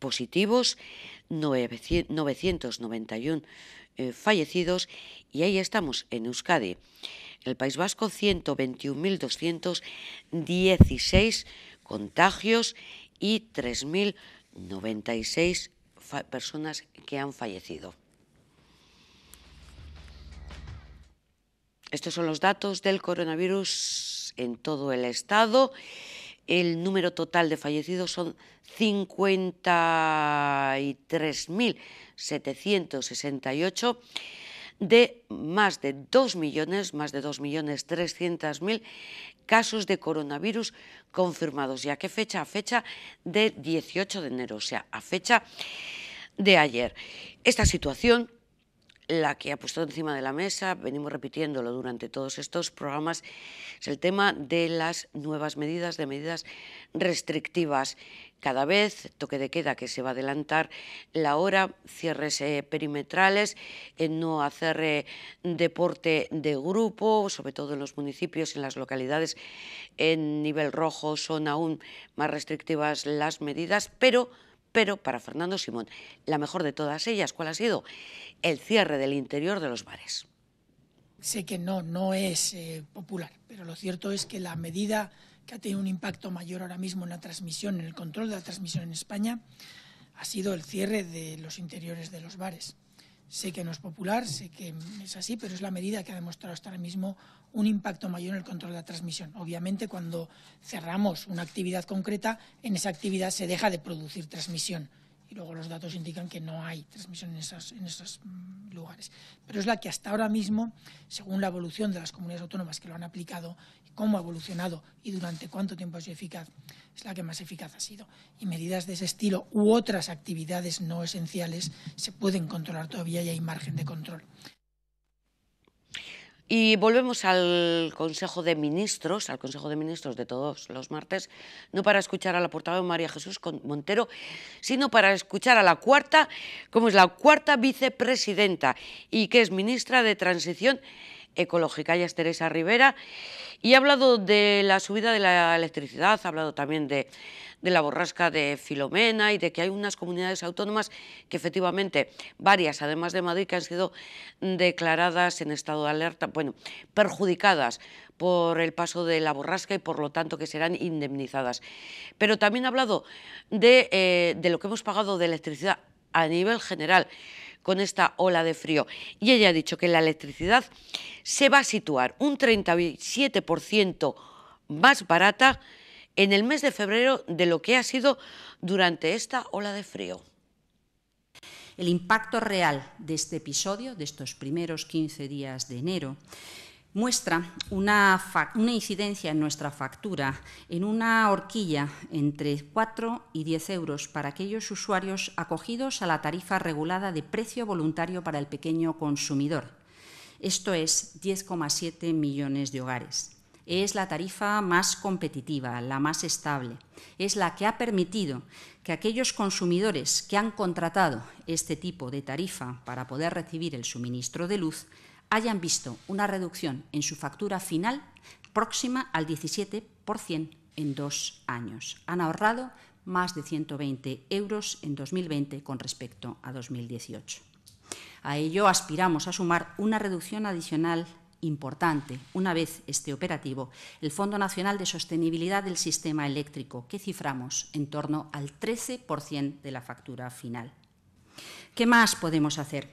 positivos, 991 fallecidos, y ahí estamos en Euskadi. El País Vasco, 121.216 contagios y 3.096 personas que han fallecido. Estos son los datos del coronavirus en todo el estado. El número total de fallecidos son 53.768 de más de 2.300.000 casos de coronavirus confirmados. ¿Y a qué fecha? A fecha de 18 de enero, o sea, a fecha de ayer. Esta situación la que ha puesto encima de la mesa, venimos repitiéndolo durante todos estos programas, es el tema de las nuevas medidas, de medidas restrictivas. Cada vez, toque de queda que se va a adelantar la hora, cierres perimetrales, no hacer deporte de grupo, sobre todo en los municipios, en las localidades en nivel rojo son aún más restrictivas las medidas, pero para Fernando Simón, la mejor de todas ellas, ¿cuál ha sido? El cierre del interior de los bares. Sé que no es popular, pero lo cierto es que la medida que ha tenido un impacto mayor ahora mismo en la transmisión, en el control de la transmisión en España, ha sido el cierre de los interiores de los bares. Sé que no es popular, sé que es así, pero es la medida que ha demostrado hasta ahora mismo un impacto mayor en el control de la transmisión. Obviamente, cuando cerramos una actividad concreta, en esa actividad se deja de producir transmisión. Y luego los datos indican que no hay transmisión en esos lugares. Pero es la que hasta ahora mismo, según la evolución de las comunidades autónomas que lo han aplicado, cómo ha evolucionado y durante cuánto tiempo ha sido eficaz, es la que más eficaz ha sido. Y medidas de ese estilo u otras actividades no esenciales se pueden controlar todavía y hay margen de control. Y volvemos al Consejo de Ministros de todos los martes, no para escuchar a la portavoz María Jesús Montero, sino para escuchar a la cuarta, como es la cuarta vicepresidenta y que es ministra de Transición Ecológica. Ella es Teresa Rivera y ha hablado de la subida de la electricidad, ha hablado también de la borrasca de Filomena y de que hay unas comunidades autónomas que efectivamente, varias además de Madrid, que han sido declaradas en estado de alerta, bueno, perjudicadas por el paso de la borrasca y por lo tanto que serán indemnizadas. Pero también ha hablado de lo que hemos pagado de electricidad a nivel general con esta ola de frío. Y ella ha dicho que la electricidad se va a situar un 37% más barata en el mes de febrero de lo que ha sido durante esta ola de frío. El impacto real de este episodio, de estos primeros 15 días de enero, muestra una incidencia en nuestra factura en una horquilla entre 4 y 10 euros para aquellos usuarios acogidos a la tarifa regulada de precio voluntario para el pequeño consumidor. Esto es 10,7 millones de hogares. Es la tarifa más competitiva, la más estable. Es la que ha permitido que aquellos consumidores que han contratado este tipo de tarifa para poder recibir el suministro de luz hayan visto una reducción en su factura final próxima al 17% en 2 años. Han ahorrado más de 120 euros en 2020 con respecto a 2018. A ello aspiramos a sumar una reducción adicional importante, una vez esté operativo, el Fondo Nacional de Sostenibilidad del Sistema Eléctrico, que ciframos en torno al 13% de la factura final. ¿Qué más podemos hacer?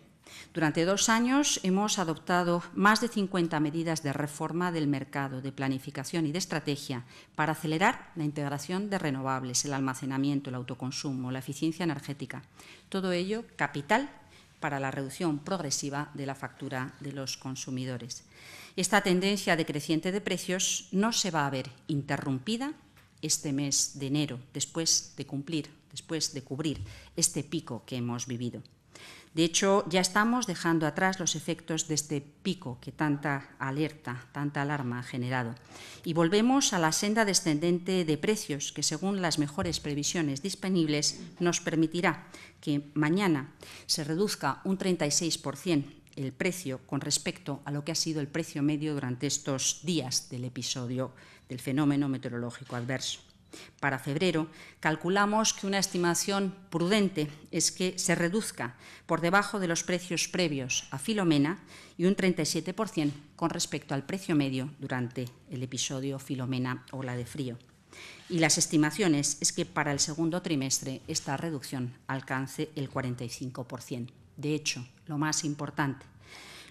Durante 2 años hemos adoptado más de 50 medidas de reforma del mercado, de planificación y de estrategia para acelerar la integración de renovables, el almacenamiento, el autoconsumo, la eficiencia energética. Todo ello capital para la reducción progresiva de la factura de los consumidores. Esta tendencia decreciente de precios no se va a ver interrumpida este mes de enero, después de cubrir este pico que hemos vivido. De hecho, ya estamos dejando atrás los efectos de este pico que tanta alerta, tanta alarma ha generado. Y volvemos a la senda descendente de precios que, según las mejores previsiones disponibles, nos permitirá que mañana se reduzca un 36% el precio con respecto a lo que ha sido el precio medio durante estos días del episodio del fenómeno meteorológico adverso. Para febrero, calculamos que una estimación prudente es que se reduzca por debajo de los precios previos a Filomena y un 37% con respecto al precio medio durante el episodio Filomena ola de frío. Y las estimaciones es que para el segundo trimestre esta reducción alcance el 45%. De hecho, lo más importante,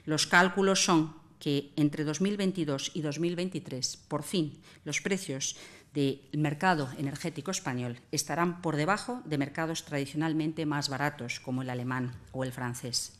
los cálculos son que entre 2022 y 2023, por fin, los precios del mercado energético español estarán por debajo de mercados tradicionalmente más baratos como el alemán o el francés.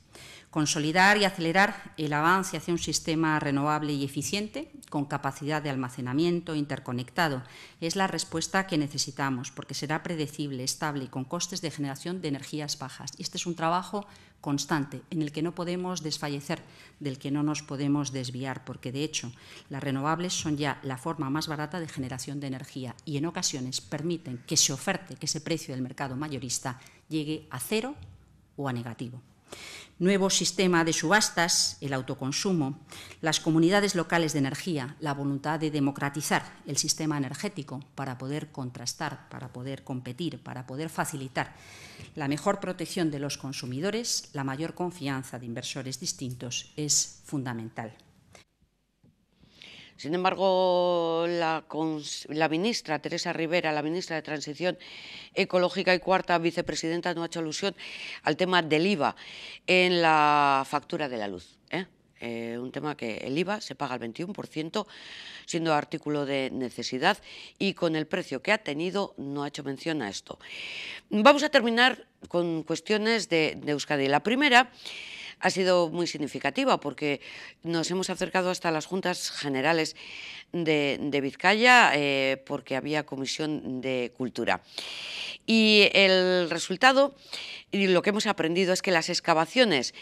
Consolidar y acelerar el avance hacia un sistema renovable y eficiente, con capacidad de almacenamiento interconectado, es la respuesta que necesitamos, porque será predecible, estable y con costes de generación de energías bajas. Y este es un trabajo constante, en el que no podemos desfallecer, del que no nos podemos desviar, porque de hecho las renovables son ya la forma más barata de generación de energía y en ocasiones permiten que se oferte que ese precio del mercado mayorista llegue a cero o a negativo. Nuevo sistema de subastas, el autoconsumo, las comunidades locales de energía, la voluntad de democratizar el sistema energético para poder contrastar, para poder competir, para poder facilitar la mejor protección de los consumidores, la mayor confianza de inversores distintos es fundamental. Sin embargo, la ministra Teresa Rivera, la ministra de Transición Ecológica y cuarta vicepresidenta, no ha hecho alusión al tema del IVA en la factura de la luz. Un tema que el IVA se paga al 21%, siendo artículo de necesidad, y con el precio que ha tenido no ha hecho mención a esto. Vamos a terminar con cuestiones de Euskadi. La primera ha sido muy significativa porque nos hemos acercado hasta las Juntas Generales de Vizcaya porque había Comisión de Cultura. Y el resultado y lo que hemos aprendido es que las excavaciones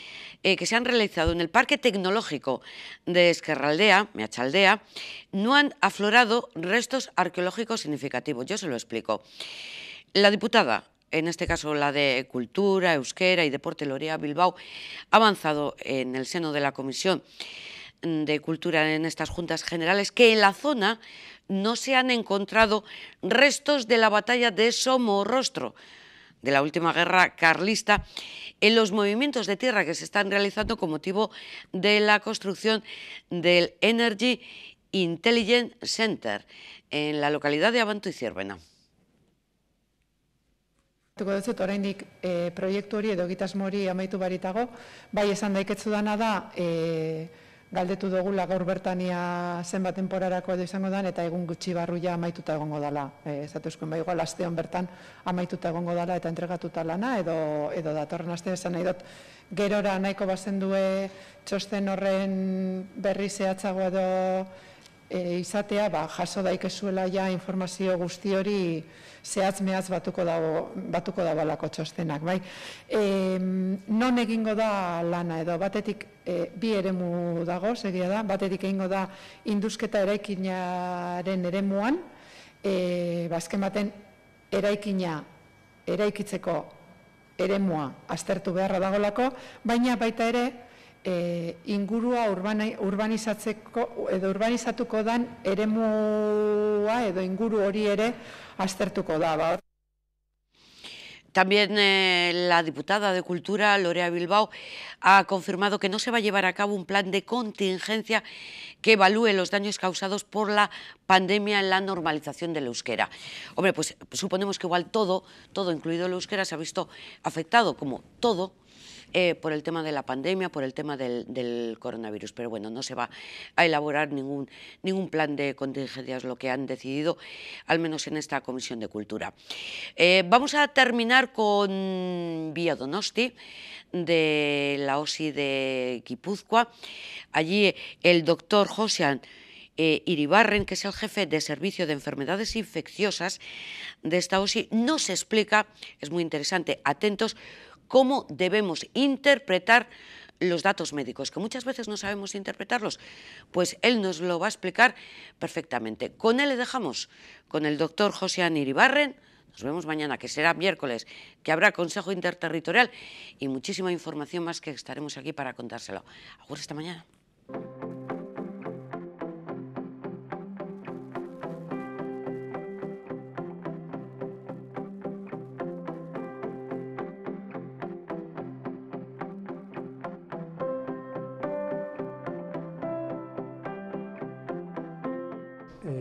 que se han realizado en el Parque Tecnológico de Ezkerraldea, Meatzaldea, no han aflorado restos arqueológicos significativos. Yo se lo explico. La diputada, en este caso la de Cultura, Euskera y Deporte, Lorea Bilbao, ha avanzado en el seno de la Comisión de Cultura en estas Juntas Generales que en la zona no se han encontrado restos de la batalla de Somorrostro, de la última guerra carlista, en los movimientos de tierra que se están realizando con motivo de la construcción del Energy Intelligence Center en la localidad de Abanto y Zierbena. Dut oraindik proiektu hori edo egitasmo hori amaitu baritago, bai esan daiketzu dana da galdetu dugula gaur bertania zenbat temporarako edo izango dan eta egun gutxi barru ja amaituta egongo dela. Zatuzkoen bai igual asteon bertan amaituta egongo dela eta entregatuta lana edo datorren aste esan nahi dut gerora nahiko bazendue txosten horren berri zehatzago edo izatea, jaso daikezuela ja informazio guzti hori zehatz-mehatz batuko dagoelako txostenak. Non egingo da lana edo batetik bi eremu dago, segia da, batetik egingo da indusketa eraikinaren eremuan, azken baten eraikina eraikitzeko eremua aztertu beharra dagolako, baina baita ere ingurua urbanizatzeko edo urbanizatuko dan eremua edo inguru hori ere aztertuko da. También la diputada de Cultura, Lorea Bilbao, ha confirmado que no se va a llevar a cabo un plan de contingencia que evalúe los daños causados por la pandemia en la normalización del euskera. Hombre, pues suponemos que igual todo, incluido el euskera, se ha visto afectado, como todo, por el tema de la pandemia, por el tema del coronavirus. Pero bueno, no se va a elaborar ningún plan de contingencias, lo que han decidido, al menos en esta Comisión de Cultura. Vamos a terminar con Vía Donosti, de la OSI de Guipúzcoa. Allí el doctor Josean Iribarren, que es el jefe de servicio de enfermedades infecciosas de esta OSI, nos explica, es muy interesante, atentos, cómo debemos interpretar los datos médicos, que muchas veces no sabemos interpretarlos, pues él nos lo va a explicar perfectamente. Con él le dejamos, con el doctor Josean Iribarren. Nos vemos mañana, que será miércoles, que habrá Consejo Interterritorial y muchísima información más que estaremos aquí para contárselo. Agur, hasta mañana.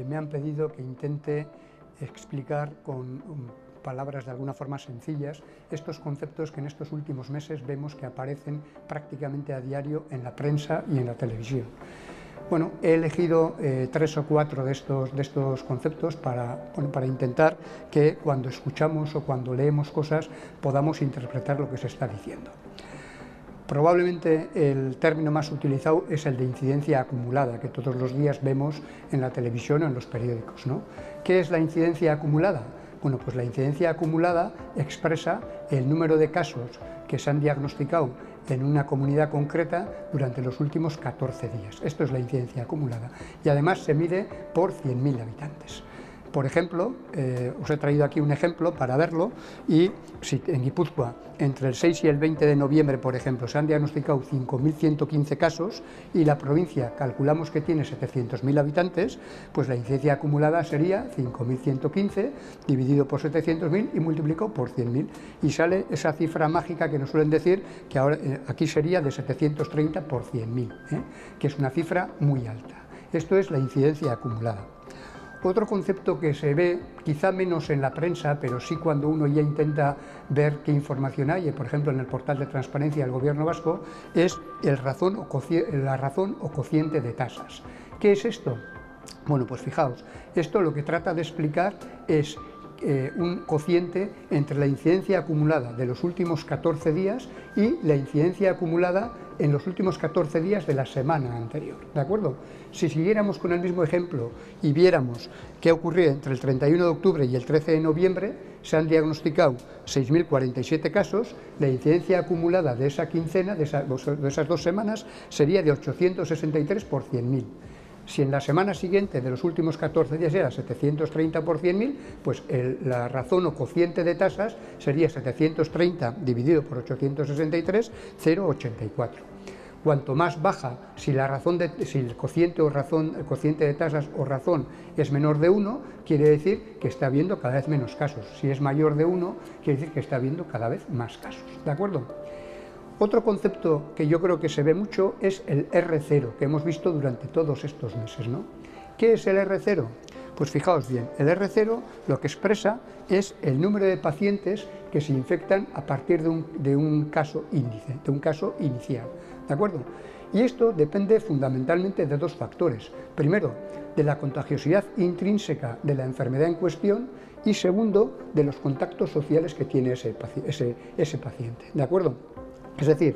Me han pedido que intente explicar con palabras de alguna forma sencillas estos conceptos que en estos últimos meses vemos que aparecen prácticamente a diario en la prensa y en la televisión. Bueno, he elegido 3 o 4 de estos conceptos para intentar que cuando escuchamos o cuando leemos cosas podamos interpretar lo que se está diciendo. Probablemente el término más utilizado es el de incidencia acumulada, que todos los días vemos en la televisión o en los periódicos, ¿no? ¿Qué es la incidencia acumulada? Bueno, pues la incidencia acumulada expresa el número de casos que se han diagnosticado en una comunidad concreta durante los últimos 14 días. Esto es la incidencia acumulada y además se mide por 100.000 habitantes. Por ejemplo, os he traído aquí un ejemplo para verlo, y si en Guipúzcoa entre el 6 y el 20 de noviembre, por ejemplo, se han diagnosticado 5.115 casos y la provincia calculamos que tiene 700.000 habitantes, pues la incidencia acumulada sería 5.115 dividido por 700.000 y multiplicado por 100.000 y sale esa cifra mágica que nos suelen decir que ahora aquí sería de 730 por 100.000, que es una cifra muy alta. Esto es la incidencia acumulada. Otro concepto que se ve, quizá menos en la prensa, pero sí cuando uno ya intenta ver qué información hay, por ejemplo en el portal de transparencia del Gobierno vasco, es la razón o cociente de tasas. ¿Qué es esto? Bueno, pues fijaos, esto lo que trata de explicar es un cociente entre la incidencia acumulada de los últimos 14 días y la incidencia acumulada en los últimos 14 días de la semana anterior, ¿de acuerdo? Si siguiéramos con el mismo ejemplo y viéramos qué ocurría entre el 31 de octubre y el 13 de noviembre, se han diagnosticado 6.047 casos, la incidencia acumulada de esa quincena, de esas 2 semanas, sería de 863 por 100.000. Si en la semana siguiente de los últimos 14 días era 730 por 100.000, pues la razón o cociente de tasas sería 730 dividido por 863, 0,84. Cuanto más baja, si el cociente de tasas o razón es menor de 1, quiere decir que está habiendo cada vez menos casos. Si es mayor de 1, quiere decir que está habiendo cada vez más casos, ¿de acuerdo? Otro concepto que yo creo que se ve mucho es el R0, que hemos visto durante todos estos meses, ¿no? ¿Qué es el R0? Pues fijaos bien, el R0 lo que expresa es el número de pacientes que se infectan a partir de un caso índice, de un caso inicial, ¿de acuerdo? Y esto depende fundamentalmente de 2 factores. Primero, de la contagiosidad intrínseca de la enfermedad en cuestión y segundo, de los contactos sociales que tiene ese paciente, ¿de acuerdo? Es decir,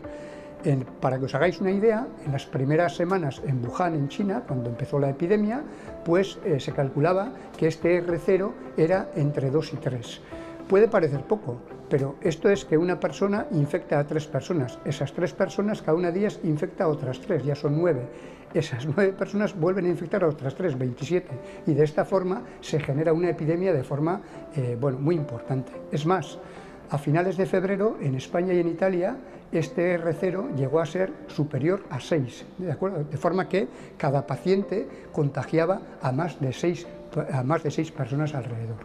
para que os hagáis una idea, en las primeras semanas en Wuhan, en China, cuando empezó la epidemia, pues se calculaba que este R0 era entre 2 y 3. Puede parecer poco, pero esto es que una persona infecta a 3 personas. Esas 3 personas, cada una de ellas infecta a otras 3, ya son 9. Esas 9 personas vuelven a infectar a otras 3, 27. Y de esta forma se genera una epidemia de forma muy importante. Es más, a finales de febrero, en España y en Italia, este R0 llegó a ser superior a 6, ¿de acuerdo? De forma que cada paciente contagiaba a más de 6 personas alrededor.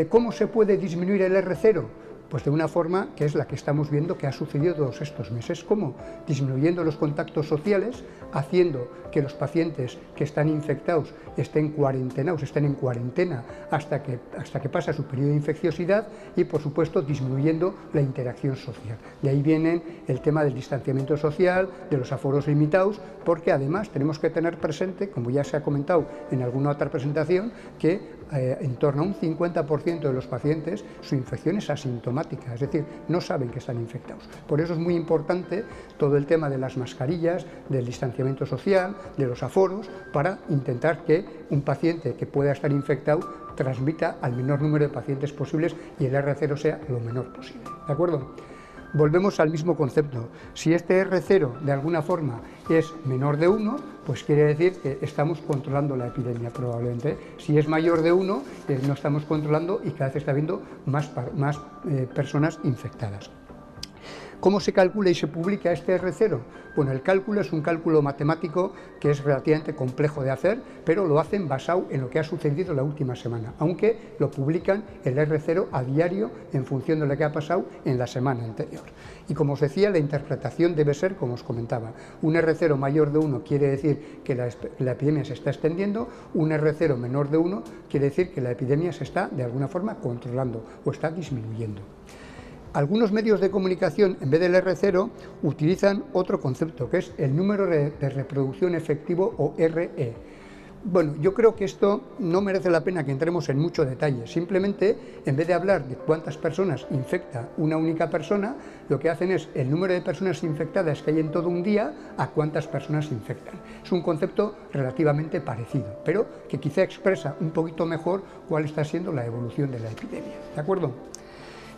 ¿Cómo se puede disminuir el R0? Pues de una forma que es la que estamos viendo que ha sucedido todos estos meses. ¿Cómo? Disminuyendo los contactos sociales, haciendo que los pacientes que están infectados estén cuarentenados, estén en cuarentena hasta que pasa su periodo de infecciosidad y, por supuesto, disminuyendo la interacción social. De ahí viene el tema del distanciamiento social, de los aforos limitados, porque además tenemos que tener presente, como ya se ha comentado en alguna otra presentación, que en torno a un 50% de los pacientes su infección es asintomática, es decir, no saben que están infectados. Por eso es muy importante todo el tema de las mascarillas, del distanciamiento social, de los aforos, para intentar que un paciente que pueda estar infectado transmita al menor número de pacientes posibles y el R0 sea lo menor posible, ¿de acuerdo? Volvemos al mismo concepto. Si este R0 de alguna forma es menor de 1, pues quiere decir que estamos controlando la epidemia probablemente. Si es mayor de 1, no estamos controlando y cada vez está habiendo más personas infectadas. ¿Cómo se calcula y se publica este R0? Bueno, el cálculo es un cálculo matemático que es relativamente complejo de hacer, pero lo hacen basado en lo que ha sucedido la última semana, aunque lo publican el R0 a diario en función de lo que ha pasado en la semana anterior. Y como os decía, la interpretación debe ser, como os comentaba, un R0 mayor de 1 quiere decir que la epidemia se está extendiendo, un R0 menor de 1 quiere decir que la epidemia se está de alguna forma controlando o está disminuyendo. Algunos medios de comunicación, en vez del R0, utilizan otro concepto, que es el número de reproducción efectivo, o RE. Bueno, yo creo que esto no merece la pena que entremos en mucho detalle. Simplemente, en vez de hablar de cuántas personas infecta una única persona, lo que hacen es el número de personas infectadas que hay en todo un día a cuántas personas infectan. Es un concepto relativamente parecido, pero que quizá expresa un poquito mejor cuál está siendo la evolución de la epidemia. ¿De acuerdo?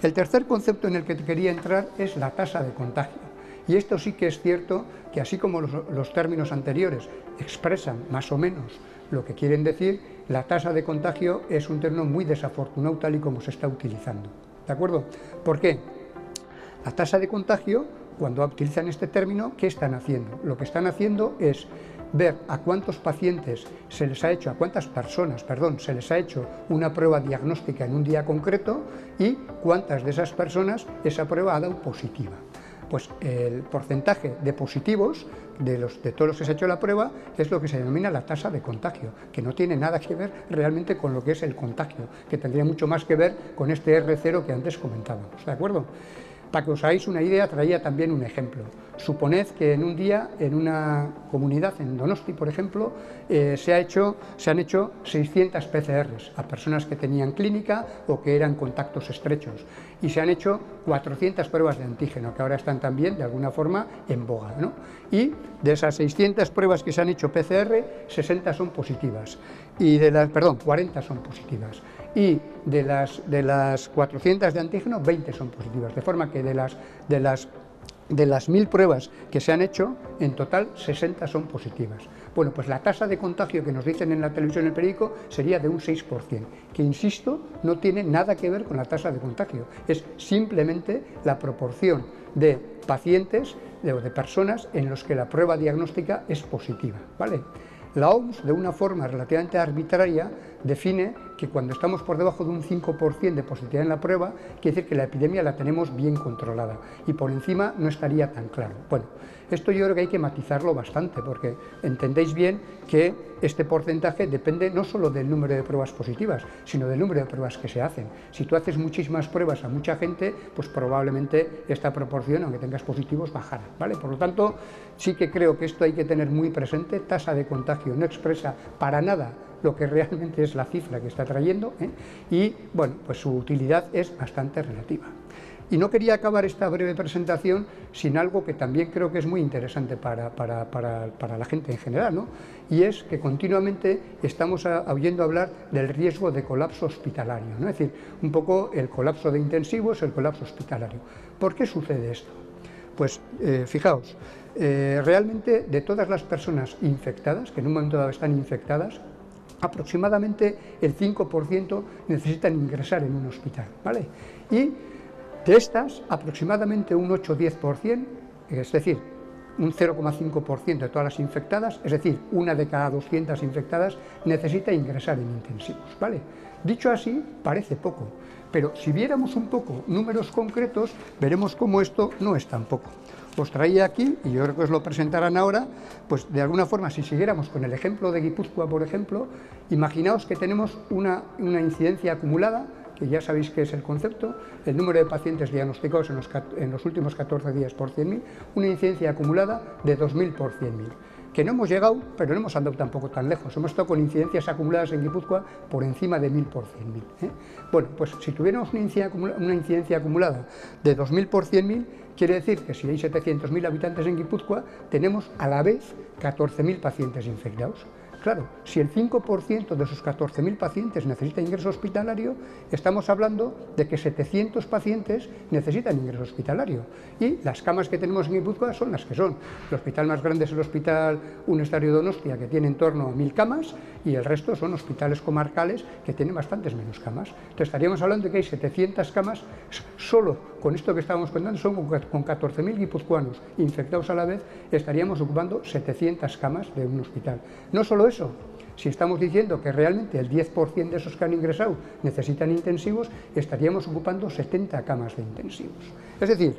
El tercer concepto en el que quería entrar es la tasa de contagio. Y esto sí que es cierto que, así como los términos anteriores expresan más o menos lo que quieren decir, la tasa de contagio es un término muy desafortunado tal y como se está utilizando. ¿De acuerdo? ¿Por qué? La tasa de contagio, cuando utilizan este término, ¿qué están haciendo? Lo que están haciendo es ver a cuántos pacientes se les ha hecho, a cuántas personas, perdón, se les ha hecho una prueba diagnóstica en un día concreto y cuántas de esas personas esa prueba ha dado positiva. Pues el porcentaje de positivos de todos los que se ha hecho la prueba es lo que se denomina la tasa de contagio, que no tiene nada que ver realmente con lo que es el contagio, que tendría mucho más que ver con este R0 que antes comentábamos, ¿de acuerdo? Para que os hagáis una idea, traía también un ejemplo. Suponed que en un día, en una comunidad, en Donosti, por ejemplo, se han hecho 600 PCRs a personas que tenían clínica o que eran contactos estrechos. Y se han hecho 400 pruebas de antígeno, que ahora están también, de alguna forma, en boga, ¿no? Y de esas 600 pruebas que se han hecho PCR, 60 son positivas. Y 40 son positivas. Y de las 400 de antígeno, 20 son positivas, de forma que de las 1000 pruebas que se han hecho, en total 60 son positivas. Bueno, pues la tasa de contagio que nos dicen en la televisión y en el periódico sería de un 6%, que, insisto, no tiene nada que ver con la tasa de contagio, es simplemente la proporción de pacientes o de personas en los que la prueba diagnóstica es positiva, ¿vale? La OMS, de una forma relativamente arbitraria, define que cuando estamos por debajo de un 5% de positividad en la prueba, quiere decir que la epidemia la tenemos bien controlada y por encima no estaría tan claro. Bueno, esto yo creo que hay que matizarlo bastante porque entendéis bien que este porcentaje depende no solo del número de pruebas positivas, sino del número de pruebas que se hacen. Si tú haces muchísimas pruebas a mucha gente, pues probablemente esta proporción, aunque tengas positivos, bajará, ¿vale? Por lo tanto, sí que creo que esto hay que tener muy presente. Tasa de contagio no expresa para nada lo que realmente es la cifra que está trayendo, y bueno, pues su utilidad es bastante relativa. Y no quería acabar esta breve presentación sin algo que también creo que es muy interesante para la gente en general, ¿no? Y es que continuamente estamos oyendo hablar del riesgo de colapso hospitalario, ¿no? Es decir, un poco el colapso de intensivos, el colapso hospitalario. ¿Por qué sucede esto? Pues fijaos, realmente de todas las personas infectadas, que en un momento dado están infectadas, aproximadamente el 5% necesitan ingresar en un hospital, ¿vale? Y de estas, aproximadamente un 8-10%, es decir, un 0,5% de todas las infectadas, es decir, una de cada 200 infectadas, necesita ingresar en intensivos, ¿vale? Dicho así, parece poco, pero si viéramos un poco números concretos, veremos cómo esto no es tan poco. Os traía aquí, y yo creo que os lo presentarán ahora, pues de alguna forma, si siguiéramos con el ejemplo de Guipúzcoa, por ejemplo, imaginaos que tenemos una incidencia acumulada, que ya sabéis qué es el concepto, el número de pacientes diagnosticados en los últimos 14 días por 100.000, una incidencia acumulada de 2.000 por 100.000. Que no hemos llegado, pero no hemos andado tampoco tan lejos. Hemos estado con incidencias acumuladas en Guipúzcoa por encima de 1.000 por 100.000. Bueno, pues si tuviéramos una incidencia acumulada de 2.000 por 100.000, quiere decir que si hay 700.000 habitantes en Guipúzcoa, tenemos a la vez 14.000 pacientes infectados. Claro, si el 5% de esos 14.000 pacientes necesita ingreso hospitalario, estamos hablando de que 700 pacientes necesitan ingreso hospitalario. Y las camas que tenemos en Guipúzcoa son las que son. El hospital más grande es el Hospital Universitario Donostia, que tiene en torno a 1.000 camas, y el resto son hospitales comarcales que tienen bastantes menos camas. Entonces estaríamos hablando de que hay 700 camas, solo con esto que estábamos contando, son con 14.000 guipuzcoanos infectados a la vez, estaríamos ocupando 700 camas de un hospital. No solo eso, si estamos diciendo que realmente el 10% de esos que han ingresado necesitan intensivos, estaríamos ocupando 70 camas de intensivos. Es decir,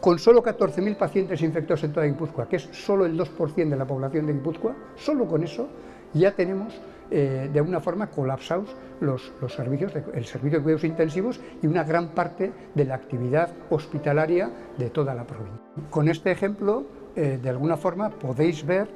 con solo 14.000 pacientes infectados en toda Guipúzcoa, que es solo el 2% de la población de Guipúzcoa, solo con eso ya tenemos de alguna forma colapsados el servicio de cuidados intensivos y una gran parte de la actividad hospitalaria de toda la provincia. Con este ejemplo, de alguna forma, podéis ver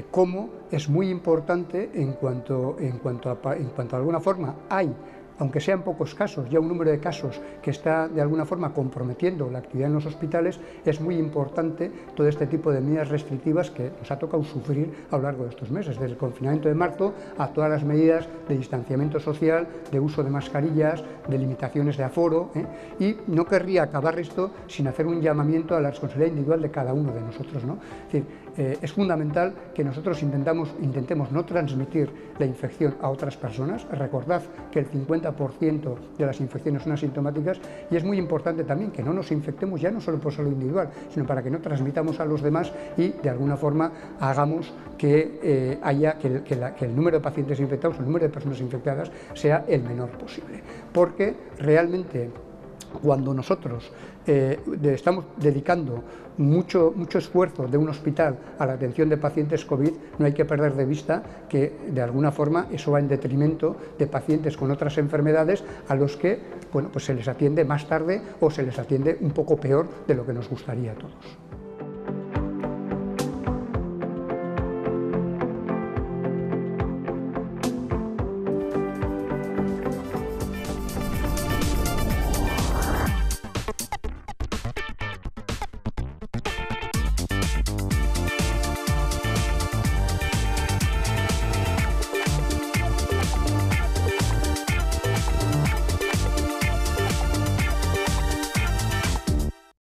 cómo es muy importante en cuanto de alguna forma hay, aunque sean pocos casos, ya un número de casos que está de alguna forma comprometiendo la actividad en los hospitales, es muy importante todo este tipo de medidas restrictivas que nos ha tocado sufrir a lo largo de estos meses, desde el confinamiento de marzo a todas las medidas de distanciamiento social, de uso de mascarillas, de limitaciones de aforo, y no querría acabar esto sin hacer un llamamiento a la responsabilidad individual de cada uno de nosotros, ¿no? Es decir, es fundamental que nosotros intentemos no transmitir la infección a otras personas. Recordad que el 50% de las infecciones son asintomáticas y es muy importante también que no nos infectemos ya no solo por salud individual, sino para que no transmitamos a los demás y de alguna forma hagamos que el número de pacientes infectados, el número de personas infectadas sea el menor posible. Porque realmente cuando nosotros estamos dedicando mucho esfuerzo de un hospital a la atención de pacientes COVID, no hay que perder de vista que de alguna forma eso va en detrimento de pacientes con otras enfermedades a los que pues se les atiende más tarde o se les atiende un poco peor de lo que nos gustaría a todos.